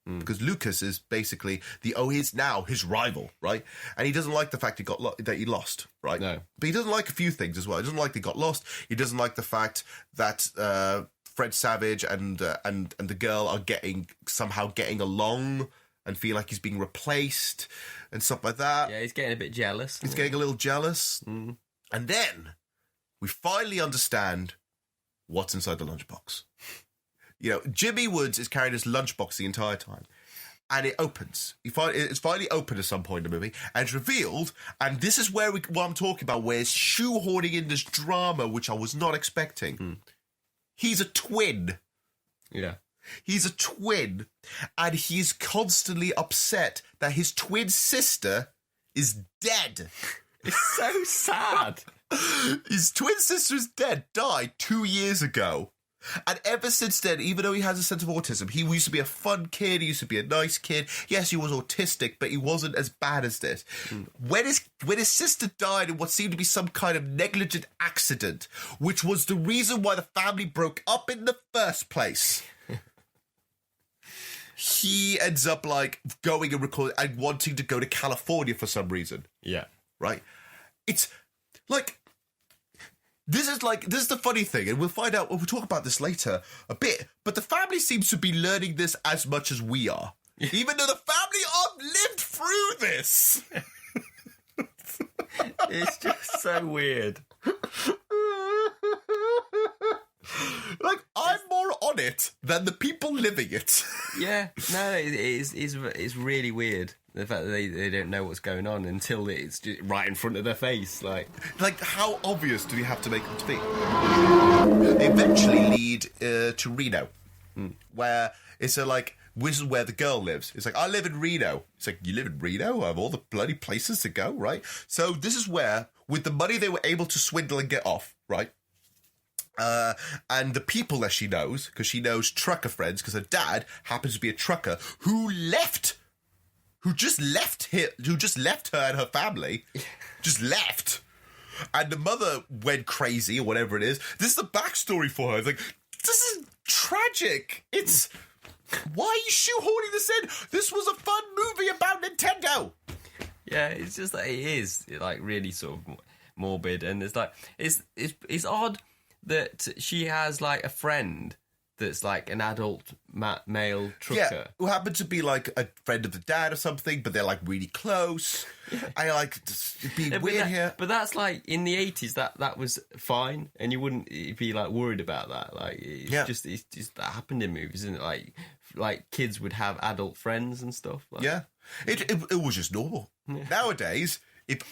Because Lucas is basically he's now his rival, right? And he doesn't like the fact that he lost, right? No. But he doesn't like a few things as well. He doesn't like that he got lost. He doesn't like the fact that Fred Savage and the girl are somehow getting along and feel like he's being replaced and stuff like that. Yeah, he's getting a bit jealous. He's getting a little jealous. And then we finally understand what's inside the lunchbox. You know, Jimmy Woods is carrying his lunchbox the entire time. And it opens. It's finally opened at some point in the movie. And it's revealed. And this is what I'm talking about, where it's shoehorning in this drama, which I was not expecting. He's a twin. Yeah. He's a twin. And he's constantly upset that his twin sister is dead. It's so sad. His twin sister is dead. Died 2 years ago. And ever since then, even though he has a sense of autism, he used to be a fun kid, he used to be a nice kid. Yes, he was autistic, but he wasn't as bad as this. When his sister died in what seemed to be some kind of negligent accident, which was the reason why the family broke up in the first place, he ends up going and recording and wanting to go to California for some reason. Yeah. Right? It's This is the funny thing, and we'll find out, we'll talk about this later a bit, but the family seems to be learning this as much as we are. Even though the family have lived through this. It's just so weird. I'm more on it than the people living it. Yeah, no, it's really weird. The fact that they don't know what's going on until it's just right in front of their face. How obvious do we have to make them to be? They eventually lead to Reno, where it's this is where the girl lives. It's I live in Reno. It's you live in Reno? Of all the bloody places to go, right? So this is where, with the money they were able to swindle and get off, right? And the people that she knows, because she knows trucker friends, because her dad happens to be a trucker who just left her and her family, just left. And the mother went crazy or whatever it is. This is the backstory for her. It's this is tragic. It's, why are you shoehorning this in? This was a fun movie about Nintendo. Yeah, it's just it is really sort of morbid, and it's odd that she has a friend that's an adult male trucker. Yeah, who happened to be a friend of the dad or something, but they're really close. I it'd be weird here. But that's in the 80s that was fine, and you wouldn't be worried about that. It's just that happened in movies, isn't it? Kids would have adult friends and stuff. Yeah, it was just normal. Yeah. Nowadays,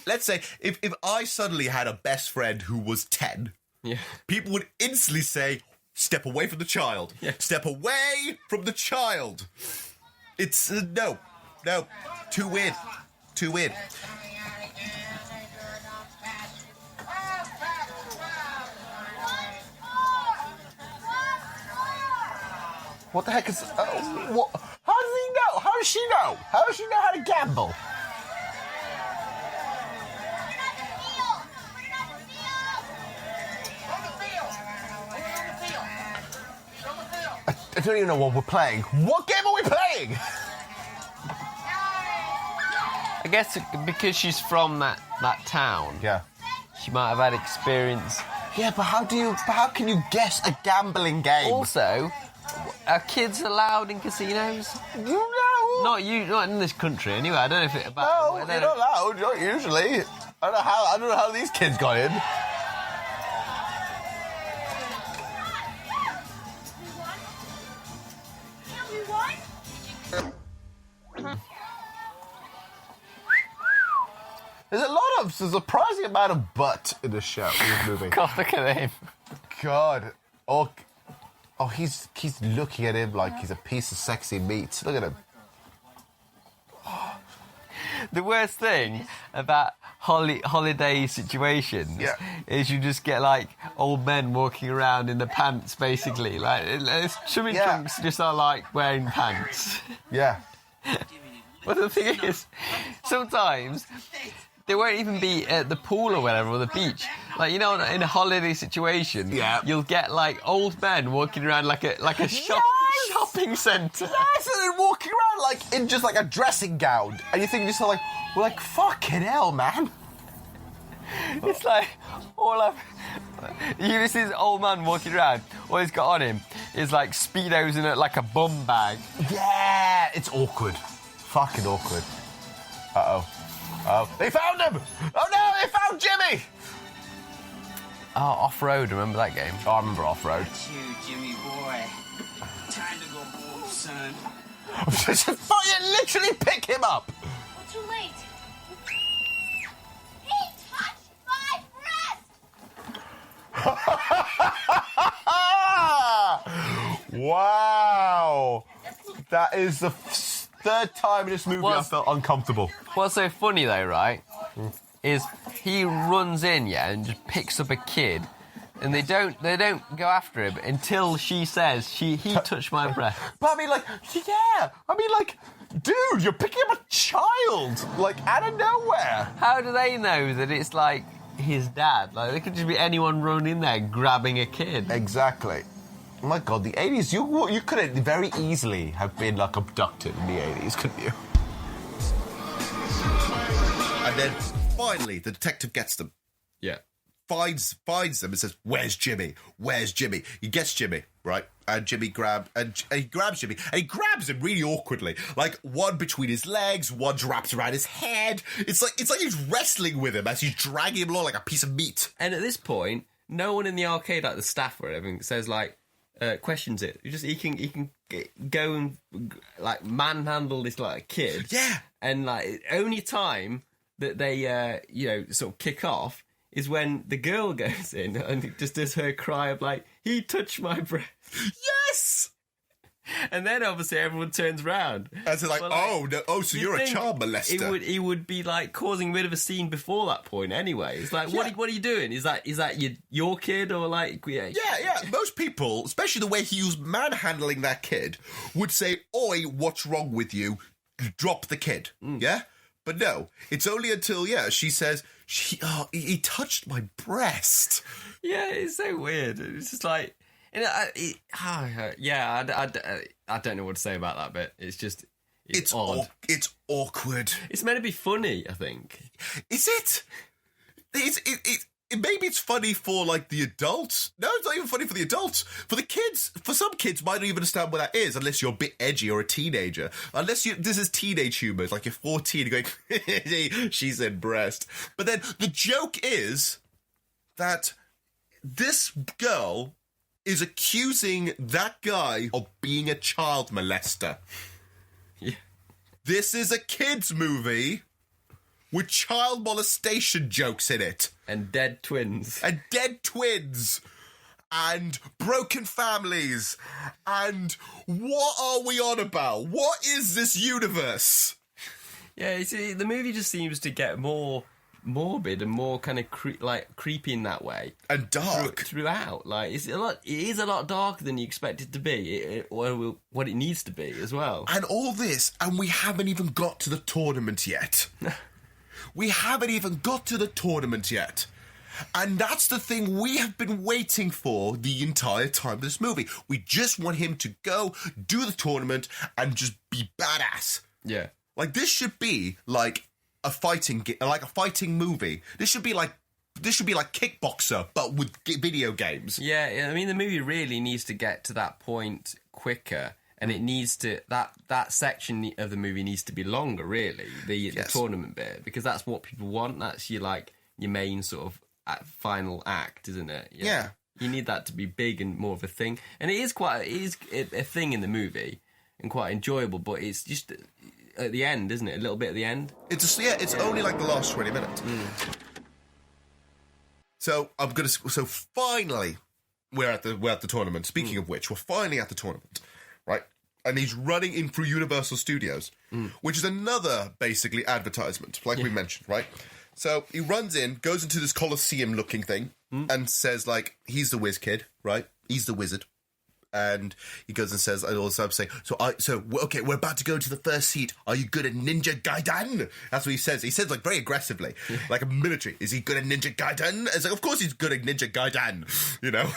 let's say if I suddenly had a best friend who was 10, people would instantly say, step away from the child. Yeah. Step away from the child. It's no. no. Too weird. Too weird. What the heck is... what? How does he know? How does she know? How does she know how to gamble? I don't even know what we're playing. What game are we playing? I guess because she's from that town. Yeah. She might have had experience. Yeah, but how can you guess a gambling game? Also, are kids allowed in casinos? No. Not in this country anyway. I don't know if it about. No, you're not allowed. Not usually. I don't know how these kids got in. There's a surprising amount of butt in this show, in this movie. God, look at him. God. Oh, he's looking at him like he's a piece of sexy meat. Look at him. The worst thing about holiday situations is you just get like old men walking around in the pants, basically. Like swimming trunks just are like wearing pants. Yeah. But the thing is, sometimes they won't even be at the pool or whatever, or the beach. Like, you know, in a holiday situation, you'll get like old men walking around like a shopping centre. Yes, and they're walking around like in just like a dressing gown, and you think you're just like fucking hell, man. It's like you just see this old man walking around. All he's got on him is like Speedos and like a bum bag. Yeah, it's awkward. Fucking awkward. Oh, they found him! Oh no, they found Jimmy! Oh, Off-Road, remember that game? Oh, I remember Off-Road. That's you, Jimmy boy. Time to go home, son. You literally pick him up! Too late. He touched my breast! Wow! That is the third time in this movie I felt uncomfortable. What's so funny though, right, is he runs in, and just picks up a kid, and they don't go after him until she says he touched my breast. But I mean, dude, you're picking up a child, like, out of nowhere. How do they know that it's like his dad? Like, there could just be anyone running in there grabbing a kid. Exactly. Oh my God, the 80s, you could have very easily have been, like, abducted in the 80s, couldn't you? And then, finally, the detective gets them. Yeah. Finds them and says, "Where's Jimmy? Where's Jimmy?" He gets Jimmy, right? And Jimmy grabs Jimmy, and he grabs him really awkwardly, like one between his legs, one's wrapped around his head. It's like he's wrestling with him as he's dragging him along like a piece of meat. And at this point, no one in the arcade, like the staff or everything, says like. Questions it. He can go and like manhandle this like kid. Yeah. And like only time that they sort of kick off is when the girl goes in and just does her cry of like, he touched my breast. Yes. And then obviously everyone turns round. And they're like, so you're a child molester. He would be like causing a bit of a scene before that point anyway. It's like, what are you doing? Is that your kid or like... Yeah. Most people, especially the way he was manhandling that kid, would say, "Oi, what's wrong with you? Drop the kid." Yeah? But no, it's only until, she says, he touched my breast. Yeah, it's so weird. It's just like... I don't know what to say about that bit. It's odd. It's awkward. It's meant to be funny, I think. Is it? Maybe it's funny for like the adults. No, it's not even funny for the adults. For the kids, for some kids might not even understand what that is unless you're a bit edgy or a teenager. This is teenage humour. It's like you're 14 going, she said breast. But then the joke is that this girl is accusing that guy of being a child molester. Yeah. This is a kids' movie with child molestation jokes in it. And dead twins. And broken families. And what are we on about? What is this universe? Yeah, you see, the movie just seems to get more morbid and more kind of creepy in that way, and dark throughout. Like it is a lot darker than you expect it to be, or what it needs to be as well. And all this, and we haven't even got to the tournament yet. We haven't even got to the tournament yet. And that's the thing we have been waiting for the entire time of this movie. We just want him to go, do the tournament, and just be badass. Yeah. Like, this should be like a fighting movie. This should be like Kickboxer, but with video games. Yeah, I mean, the movie really needs to get to that point quicker. And it needs to, that section of the movie needs to be longer, really, the tournament bit, because that's what people want. That's your main sort of final act, isn't it? Yeah. You need that to be big and more of a thing. And it is a thing in the movie and quite enjoyable, but it's just at the end, isn't it? A little bit at the end. It's only like the last 20 minutes. So finally we're at the tournament. Speaking of which, we're finally at the tournament. Right? And he's running in through Universal Studios, which is another, basically, advertisement, like we mentioned, right? So he runs in, goes into this Colosseum-looking thing, and says, like, he's the whiz kid, right? He's the wizard. And he goes and says, and all the time saying, okay, we're about to go to the first seat. Are you good at Ninja Gaiden? That's what he says. He says, like, very aggressively, like a military. Is he good at Ninja Gaiden? It's like, of course he's good at Ninja Gaiden, you know?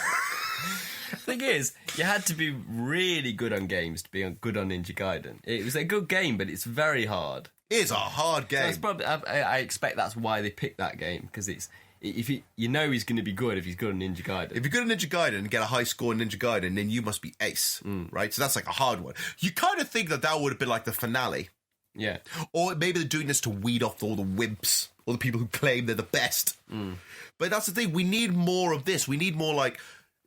Thing is, you had to be really good on games to be good on Ninja Gaiden. It was a good game, but it's very hard. It is a hard game. So it's probably, I expect that's why they picked that game, because it's if you know he's going to be good if he's good on Ninja Gaiden. If you're good at Ninja Gaiden and get a high score in Ninja Gaiden, then you must be ace, right? So that's like a hard one. You kind of think that would have been like the finale. Yeah. Or maybe they're doing this to weed off all the wimps, all the people who claim they're the best. But that's the thing. We need more of this. We need more like...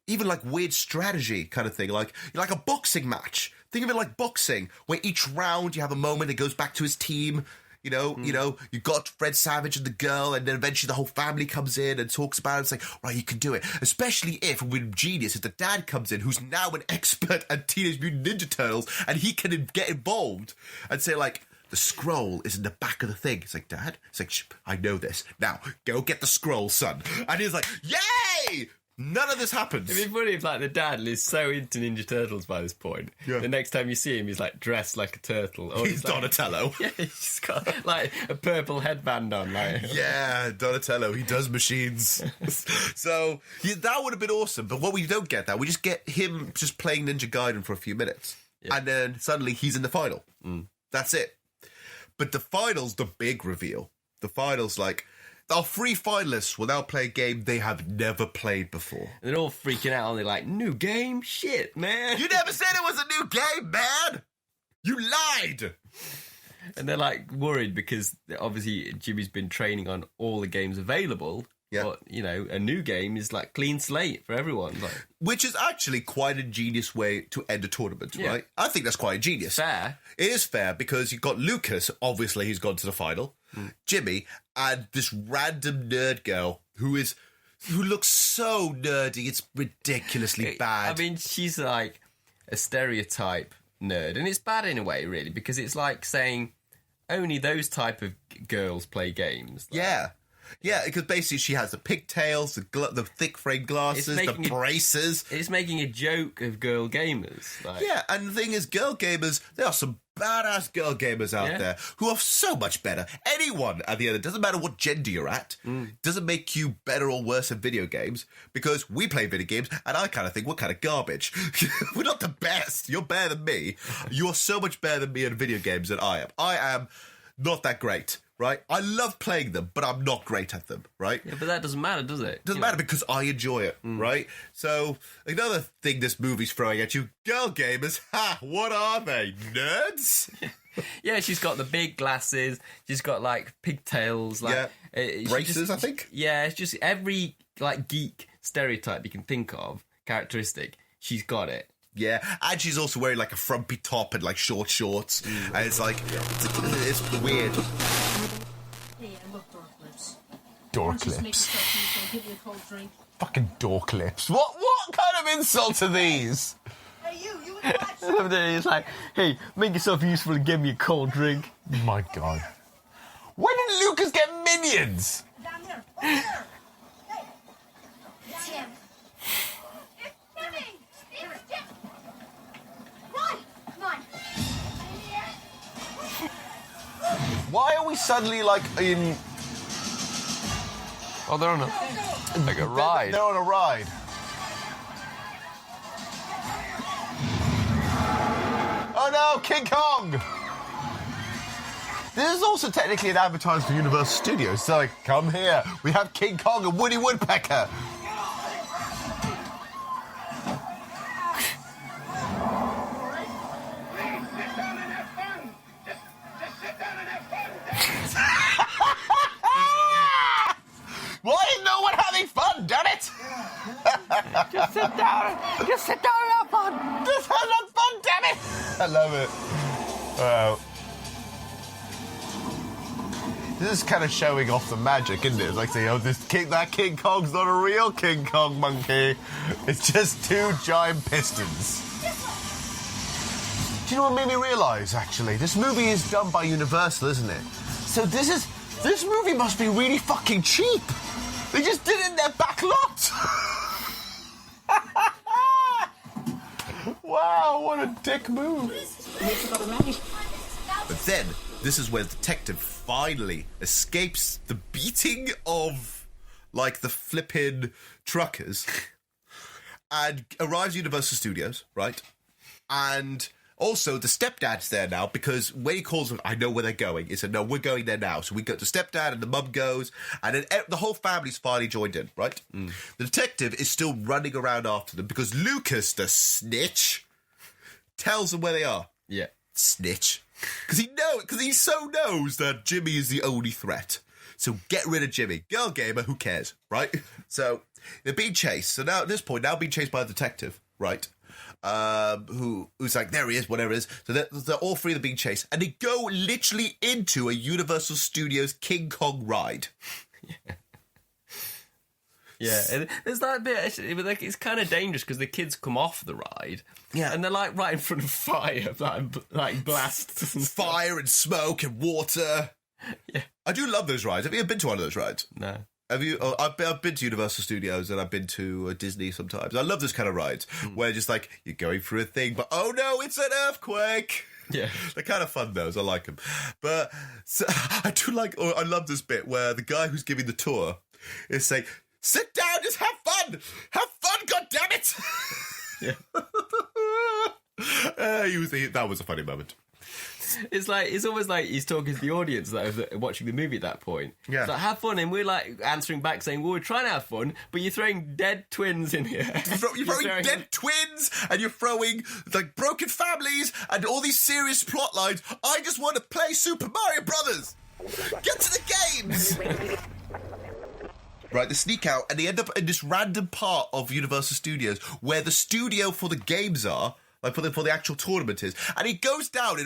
even like weird strategy kind of thing, like a boxing match. Think of it like boxing, where each round you have a moment that goes back to his team. You know, you got Fred Savage and the girl, and then eventually the whole family comes in and talks about it. It's like, right, you can do it. Especially if, with Genius, if the dad comes in, who's now an expert at Teenage Mutant Ninja Turtles, and he can get involved and say, like, the scroll is in the back of the thing. It's like, Dad? It's like, I know this. Now, go get the scroll, son. And he's like, yay! None of this happens. It'd be funny if, like, the dad is so into Ninja Turtles by this point. Yeah. The next time you see him, he's, like, dressed like a turtle. Or he's Donatello. Yeah, he's got, like, a purple headband on. Like. Yeah, Donatello. He does machines. So, that would have been awesome. But what we don't get that, we just get him just playing Ninja Gaiden for a few minutes. Yeah. And then suddenly he's in the final. That's it. But the final's the big reveal. The final's like... our three finalists will now play a game they have never played before. And they're all freaking out, and they're like, new game? Shit, man. You never said it was a new game, man! You lied! And they're, like, worried because, obviously, Jimmy's been training on all the games available. Yeah. But, you know, a new game is, like, clean slate for everyone. Like. Which is actually quite a genius way to end a tournament, right? I think that's quite genius. Fair. It is fair, because you've got Lucas, obviously, who's gone to the final. Jimmy, and this random nerd girl who looks so nerdy, it's ridiculously bad. I mean, she's like a stereotype nerd, and it's bad in a way, really, because it's like saying only those type of girls play games. Like. Yeah, because basically she has the pigtails, the thick frame glasses, the braces. It's making a joke of girl gamers. Like. Yeah, and the thing is, girl gamers, there are some badass girl gamers out there who are so much better. Anyone at the end, it doesn't matter what gender you're at, doesn't make you better or worse at video games, because we play video games, and I kind of think we're kind of garbage. We're not the best. You're better than me. You're so much better than me at video games than I am. I am not that great. Right? I love playing them, but I'm not great at them, right? Yeah, but that doesn't matter, does it? Doesn't matter because I enjoy it, right? So, another thing this movie's throwing at you, girl gamers, what are they? Nerds? Yeah, she's got the big glasses, she's got, like, pigtails, like... braces, I think? Yeah, it's just every, like, geek stereotype you can think of, characteristic, she's got it. Yeah, and she's also wearing, like, a frumpy top and, like, short shorts, and it's, like, it's weird. Hey, I love dork lips. Dork lips. I'll give you a cold drink. Fucking dork lips. What kind of insults are these? Hey, you in the He's like, hey, make yourself useful and give me a cold drink. My God. When did Lucas get minions? Down there. Over there. Hey. Tim. It's Timmy! It's Tim! Run! Come on. Why are we suddenly, like, in... Oh, they're on a ride. They're on a ride. Oh no, King Kong! This is also technically an advertisement for Universal Studios. So, like, come here. We have King Kong and Woody Woodpecker. Why is no one having fun, damn it? Just sit down. Just sit down and have fun. Just have some fun, damn it. I love it. Wow. This is kind of showing off the magic, isn't it? It's like saying, oh, that King Kong's not a real King Kong monkey. It's just two giant pistons. Do you know what made me realise, actually? This movie is done by Universal, isn't it? So this movie must be really fucking cheap. They just did it in their back lot. Wow, what a dick move. But then, this is where the detective finally escapes the beating of, like, the flippin' truckers and arrives at Universal Studios, right? And also, the stepdad's there now because when he calls them, I know where they're going. He said, no, we're going there now. So we go to stepdad and the mum goes, and then the whole family's finally joined in, right? The detective is still running around after them because Lucas, the snitch, tells them where they are. Yeah. Snitch. Because he so knows that Jimmy is the only threat. So get rid of Jimmy. Girl gamer, who cares, right? So they're being chased. So now at this point, being chased by a detective, right? Who's like, there he is, whatever it is. So they're all three of them being chased. And they go literally into a Universal Studios King Kong ride. Yeah, and there's that bit, actually, but like, it's kind of dangerous because the kids come off the ride. Yeah. And they're like right in front of fire, like blasts and fire and smoke and water. Yeah. I do love those rides. Have you ever been to one of those rides? No. Have you? Oh, I've been to Universal Studios and I've been to Disney sometimes. I love those kind of rides where just like you're going through a thing, but oh no, it's an earthquake. Yeah, they're kind of fun those. I like them, but so, I love this bit where the guy who's giving the tour is saying, "Sit down, just have fun, God damn it!" Yeah, that was a funny moment. It's almost like he's talking to the audience that are watching the movie at that point. Yeah. It's like, have fun, and we're like answering back saying, well, we're trying to have fun, but you're throwing dead twins in here. You're throwing dead twins, and you're throwing like broken families and all these serious plot lines. I just want to play Super Mario Brothers. Get to the games. Right, they sneak out and they end up in this random part of Universal Studios where the studio for the games are. Like for the actual tournament is, and it goes down in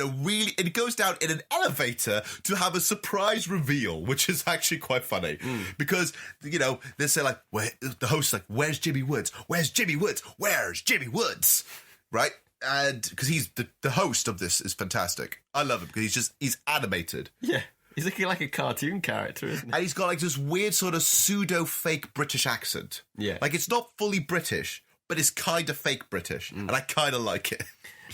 an elevator to have a surprise reveal, which is actually quite funny because they say like, the host's like, "Where's Jimmy Woods? Where's Jimmy Woods? Where's Jimmy Woods?" Right, and because he's the host of this is fantastic. I love him because he's animated. Yeah. He's looking like a cartoon character, isn't he? And he's got like this weird sort of pseudo fake British accent. Yeah, like it's not fully British. But it's kind of fake British, and I kind of like it.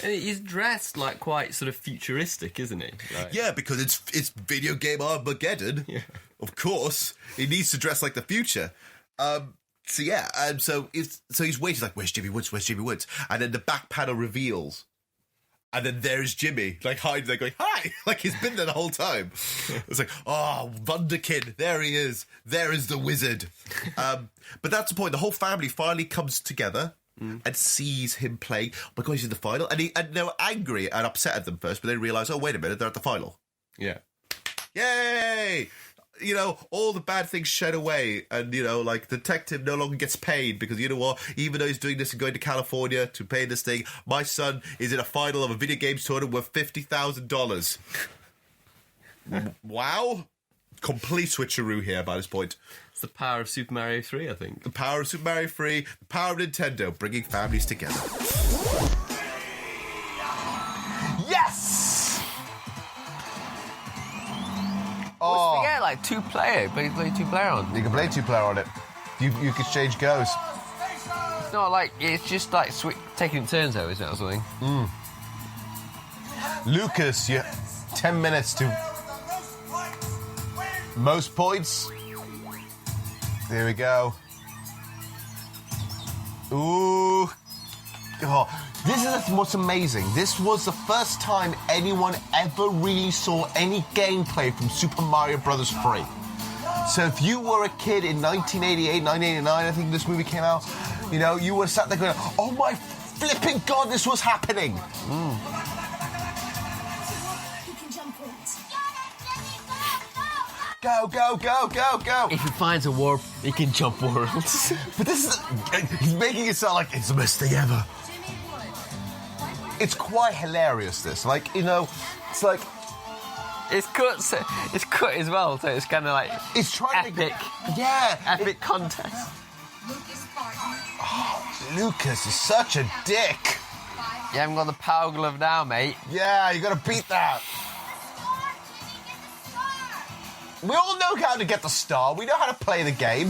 And he's dressed like quite sort of futuristic, isn't he? Like... Yeah, because it's video game Armageddon. Yeah. Of course, he needs to dress like the future. So he's waiting. He's like, "Where's Jimmy Woods? Where's Jimmy Woods?" And then the back panel reveals, and then there's Jimmy, like hiding there, going, "Hi!" Like he's been there the whole time. It's like, oh, Wunderkind, there he is. There is the wizard. But that's the point. The whole family finally comes together and sees him playing. Oh my God, he's in the final. And they were angry and upset at them first, but they realise, oh, wait a minute, they're at the final. Yeah. Yay! All the bad things shed away. And, like, the detective no longer gets paid because, you know what? Even though he's doing this and going to California to pay this thing, my son is in a final of a video games tournament worth $50,000. Wow. Complete switcheroo here by this point. It's the power of Super Mario 3, I think. The power of Super Mario 3, the power of Nintendo, bringing families together. Yes! What's like 2-player, but you play 2-player on. You can play 2-player on it. You can change goes. It's not like, it's just like taking turns though, isn't it, or something? Lucas, you 10 minutes to most points. There we go. Ooh. Oh, this is what's amazing. This was the first time anyone ever really saw any gameplay from Super Mario Bros. 3. So if you were a kid in 1988, 1989, I think this movie came out, you know, you were sat there going, oh my flipping God, this was happening. Go, go, go, go, go. If he finds a warp, he can jump worlds. But this is... He's making it sound like it's the best thing ever. It's quite hilarious, this. Like, you know, it's like... It's cut as well, so it's kind of like... It's trying epic. Yeah. Epic contest. Oh, Lucas is such a dick. You haven't got the power glove now, mate. Yeah, you got to beat that. We all know how to get the star. We know how to play the game.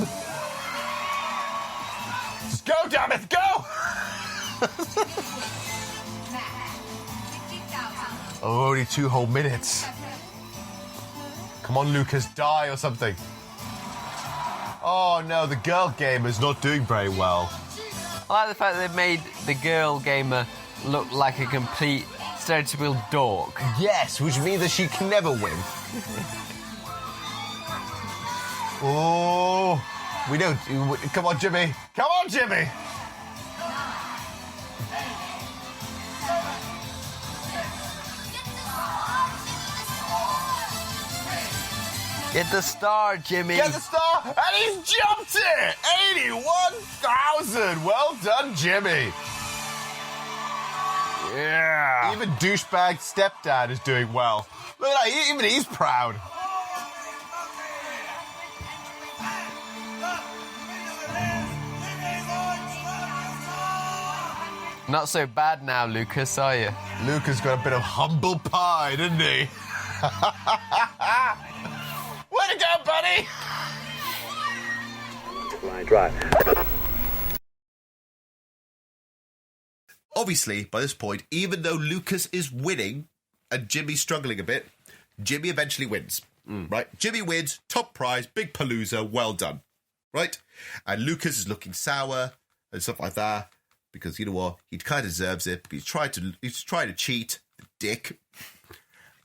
Just go, damn it, go! Oh, only 2 whole minutes. Come on, Lucas, die or something. Oh, no, the girl gamer is not doing very well. I like the fact that they made the girl gamer look like a complete stereotypical dork. Yes, which means that she can never win. Oh, we don't. Come on, Jimmy. Come on, Jimmy. Get the star, Jimmy. Get the star, and he's jumped it. 81,000. Well done, Jimmy. Yeah. Even douchebag stepdad is doing well. Look at that. Even he's proud. Not so bad now, Lucas, are you? Lucas got a bit of humble pie, didn't he? Way to go, buddy! Drive. Obviously, by this point, even though Lucas is winning and Jimmy's struggling a bit, Jimmy eventually wins. Right? Jimmy wins, top prize, big palooza, well done. Right? And Lucas is looking sour and stuff like that. Because you know what, he kind of deserves it. He's trying to cheat, the dick.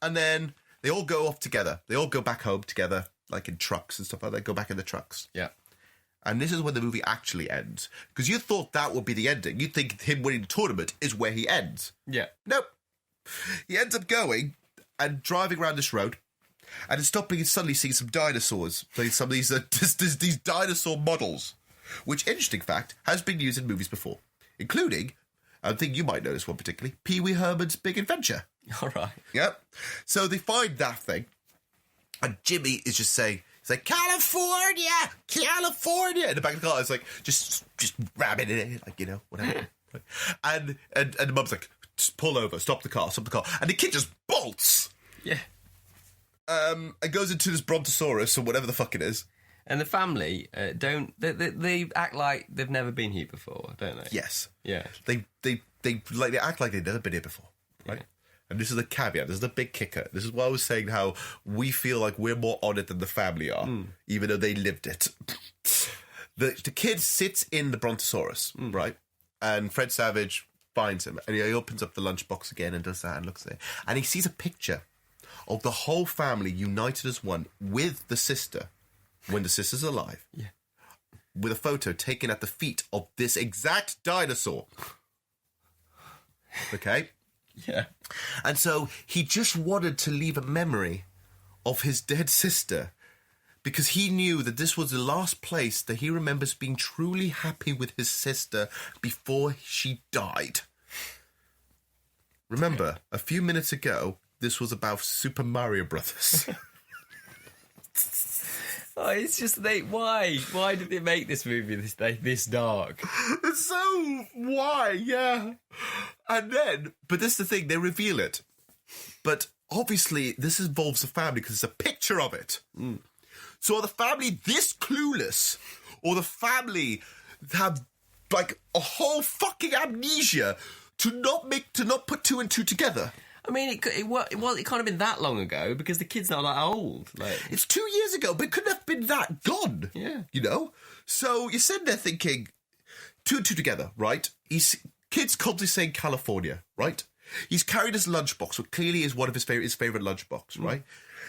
And then they all go off together. They all go back home together, like in trucks and stuff like that. Go back in the trucks. Yeah. And this is when the movie actually ends. Because you thought that would be the ending. You think him winning the tournament is where he ends. Yeah. Nope. He ends up going and driving around this road, and stopping and suddenly seeing some dinosaurs. Some of these these dinosaur models, which, interesting fact, has been used in movies before. Including, I think you might know this one particularly, Pee Wee Herman's Big Adventure. All right. Yep. So they find that thing, and Jimmy is just saying, he's like, California! California! In the back of the car, it's like, just ramming it, like, you know, whatever. And the mum's like, just pull over, stop the car. And the kid just bolts! Yeah. And goes into this brontosaurus, or whatever the fuck it is. And the family they act like they've never been here before, don't they? Yes. Yeah. They act like they've never been here before, right? Yeah. And this is the caveat. This is the big kicker. This is why I was saying how we feel like we're more on it than the family are, even though they lived it. The kid sits in the brontosaurus, right? And Fred Savage finds him, and he opens up the lunchbox again and does that and looks at it, and he sees a picture of the whole family united as one with the sister. When the sister's alive, yeah, with a photo taken at the feet of this exact dinosaur. Okay? Yeah. And so he just wanted to leave a memory of his dead sister because he knew that this was the last place that he remembers being truly happy with his sister before she died. Remember, a few minutes ago, this was about Super Mario Brothers. Oh, it's just why? Why did they make this movie this dark? It's so why, yeah. And then, but this is the thing, they reveal it. But obviously, this involves the family because it's a picture of it. So are the family this clueless? Or the family have, like, a whole fucking amnesia to not put two and two together? I mean, it can't have been that long ago because the kid's not that old. Like, it's 2 years ago, but it couldn't have been that gone. Yeah. You know? So you're sitting there thinking, two and two together, right? Kid's constantly saying California, right? He's carried his lunchbox, which clearly is one of his favourite lunchbox, right?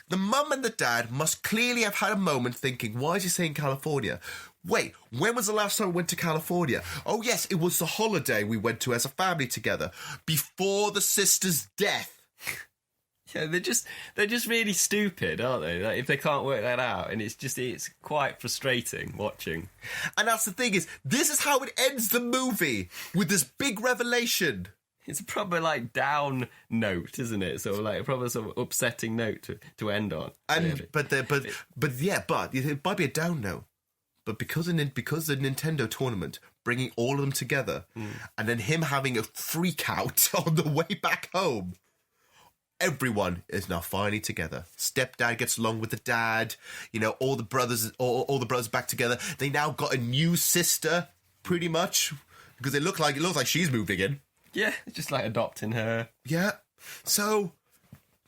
The mum and the dad must clearly have had a moment thinking, why is he saying California? Wait, when was the last time we went to California? Oh, yes, it was the holiday we went to as a family together, before the sister's death. Yeah, they're just really stupid, aren't they? Like, if they can't work that out, and it's quite frustrating watching. And that's the thing this is how it ends the movie, with this big revelation. It's a proper, like, down note, isn't it? Sort of like a proper sort of upsetting note to end on. And really. but it might be a down note. But because the Nintendo tournament, bringing all of them together, and then him having a freak out on the way back home, everyone is now finally together. Stepdad gets along with the dad. You know, all the brothers back together. They now got a new sister, pretty much, because it looks like she's moving in. Yeah, it's just like adopting her. Yeah. So,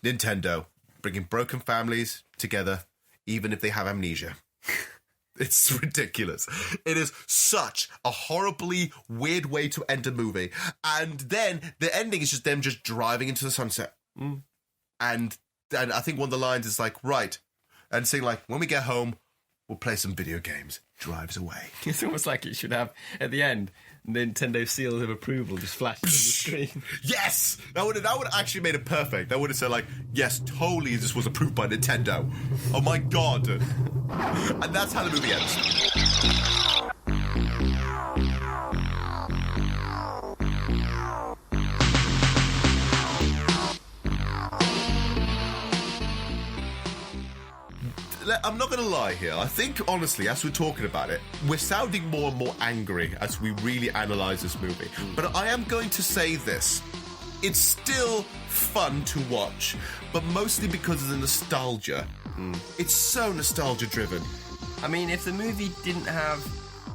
Nintendo, bringing broken families together, even if they have amnesia. It's ridiculous. It is such a horribly weird way to end a movie. And then the ending is just them just driving into the sunset. And I think one of the lines is like, right, and saying like, when we get home, we'll play some video games. Drives away. It's almost like it should have, at the end, Nintendo seals of approval just flashed on the screen. Yes! That would have actually made it perfect. That would have said like, yes, totally this was approved by Nintendo. Oh my god. And that's how the movie ends. I'm not going to lie here. I think, honestly, as we're talking about it, we're sounding more and more angry as we really analyse this movie. But I am going to say this. It's still fun to watch, but mostly because of the nostalgia. It's so nostalgia-driven. I mean, if the movie didn't have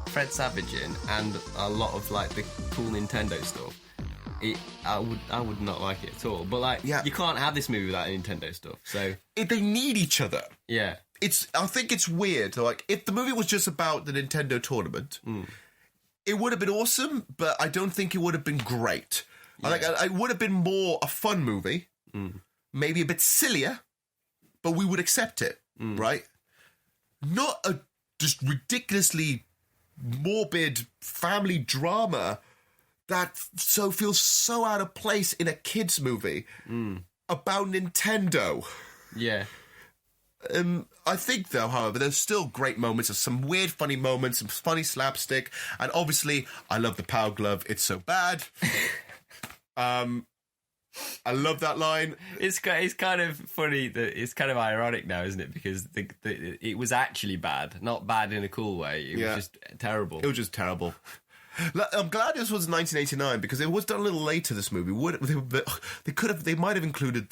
Fred Savage in and a lot of, like, the cool Nintendo stuff, I would not like it at all. But, like, you can't have this movie without Nintendo stuff, so... They need each other. Yeah. I think it's weird. Like, if the movie was just about the Nintendo tournament, it would have been awesome, but I don't think it would have been great. Yeah. It would have been more a fun movie, maybe a bit sillier, but we would accept it, right? Not a just ridiculously morbid family drama that feels so out of place in a kids' movie about Nintendo. Yeah. I think, though, however, there's still great moments. There's some weird, funny moments, some funny slapstick, and obviously, I love the Power Glove. It's so bad. I love that line. It's kind of funny that it's kind of ironic now, isn't it? Because it was actually bad, not bad in a cool way. It was just terrible. It was just terrible. I'm glad this was 1989 because it was done a little later. This movie they might have included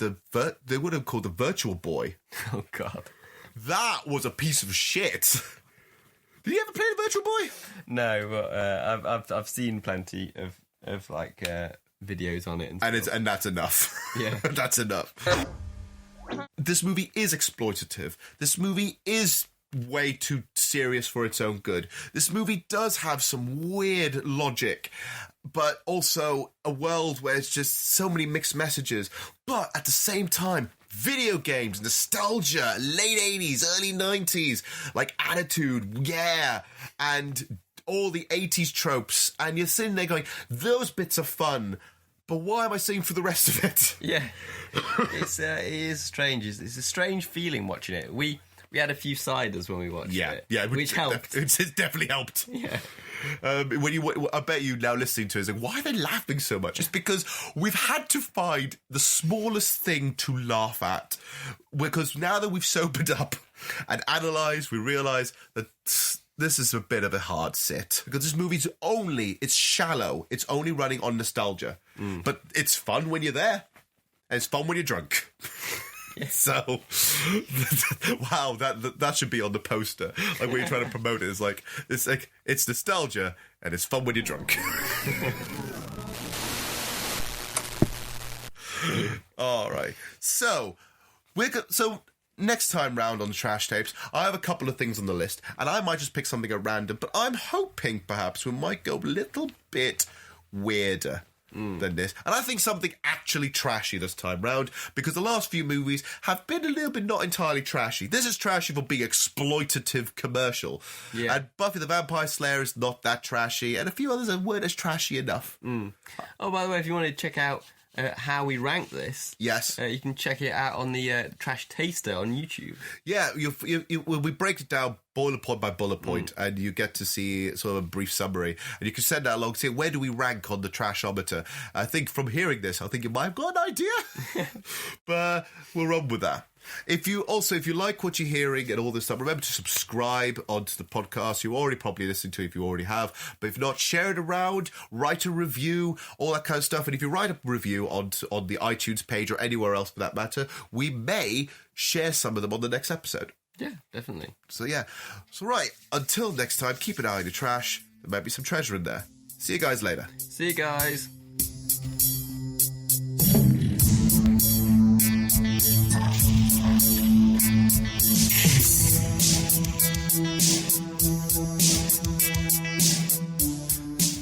they would have called the Virtual Boy. Oh God, that was a piece of shit. Did you ever play the Virtual Boy? No, but I've seen plenty of like videos on it, and that's enough. Yeah, that's enough. This movie is exploitative. This movie is way too serious for its own good. This movie does have some weird logic, but also a world where it's just so many mixed messages. But at the same time, video games, nostalgia, late 80s, early 90s, like attitude, yeah, and all the 80s tropes. And you're sitting there going, those bits are fun, but why am I seeing for the rest of it? Yeah, it is strange. It's a strange feeling watching it. We had a few ciders when we watched it. Yeah, which helped. It's definitely helped. Yeah. I bet you now listening to it is like, why are they laughing so much? It's because we've had to find the smallest thing to laugh at. Because now that we've sobered up and analysed, we realise that this is a bit of a hard sit. Because this movie's it's shallow. It's only running on nostalgia. But it's fun when you're there. And it's fun when you're drunk. So, wow, that should be on the poster. Like when you're trying to promote it, it's nostalgia and it's fun when you're drunk. All right. So next time round on the trash tapes, I have a couple of things on the list, and I might just pick something at random. But I'm hoping perhaps we might go a little bit weirder than this. And I think something actually trashy this time round, because the last few movies have been a little bit not entirely trashy. This is trashy for being exploitative commercial. Yeah. And Buffy the Vampire Slayer is not that trashy, and a few others weren't as trashy enough. Oh, by the way, if you want to check out how we rank this, yes, you can check it out on the Trash Taster on YouTube. Yeah, we break it down bullet point by bullet point, and you get to see sort of a brief summary, and you can send that along, see where do we rank on the Trashometer. I think from hearing this, I think you might have got an idea, but we'll run with that. If you like what you're hearing and all this stuff, remember to subscribe onto the podcast. You're already probably listening to it if you already have. But if not, share it around, write a review, all that kind of stuff. And if you write a review on the iTunes page or anywhere else for that matter, we may share some of them on the next episode. Yeah, definitely. So right, until next time, keep an eye on your trash. There might be some treasure in there. See you guys later. See you guys.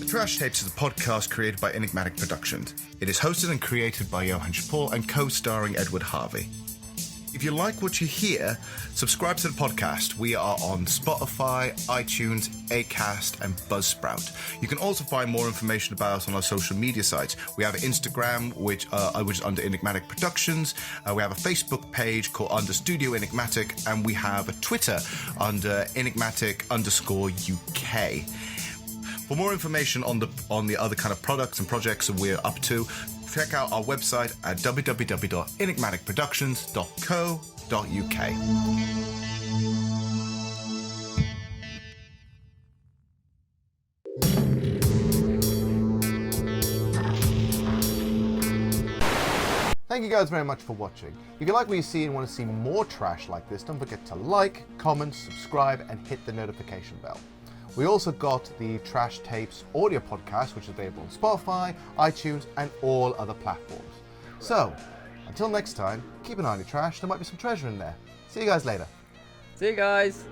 Trash Tapes is a podcast created by Enigmatic Productions. It is hosted and created by Johann Chipol and co-starring Edward Harvey. If you like what you hear, subscribe to the podcast. We are on Spotify, iTunes, Acast, and Buzzsprout. You can also find more information about us on our social media sites. We have an Instagram, which is under Enigmatic Productions. We have a Facebook page called under Studio Enigmatic, and we have a Twitter under Enigmatic_UK. For more information on the other kind of products and projects that we're up to, check out our website at www.enigmaticproductions.co.uk. Thank you guys very much for watching. If you like what you see and want to see more trash like this, don't forget to like, comment, subscribe, and hit the notification bell. We also got the Trash Tapes audio podcast, which is available on Spotify, iTunes, and all other platforms. So, until next time, keep an eye on your trash. There might be some treasure in there. See you guys later. See you guys.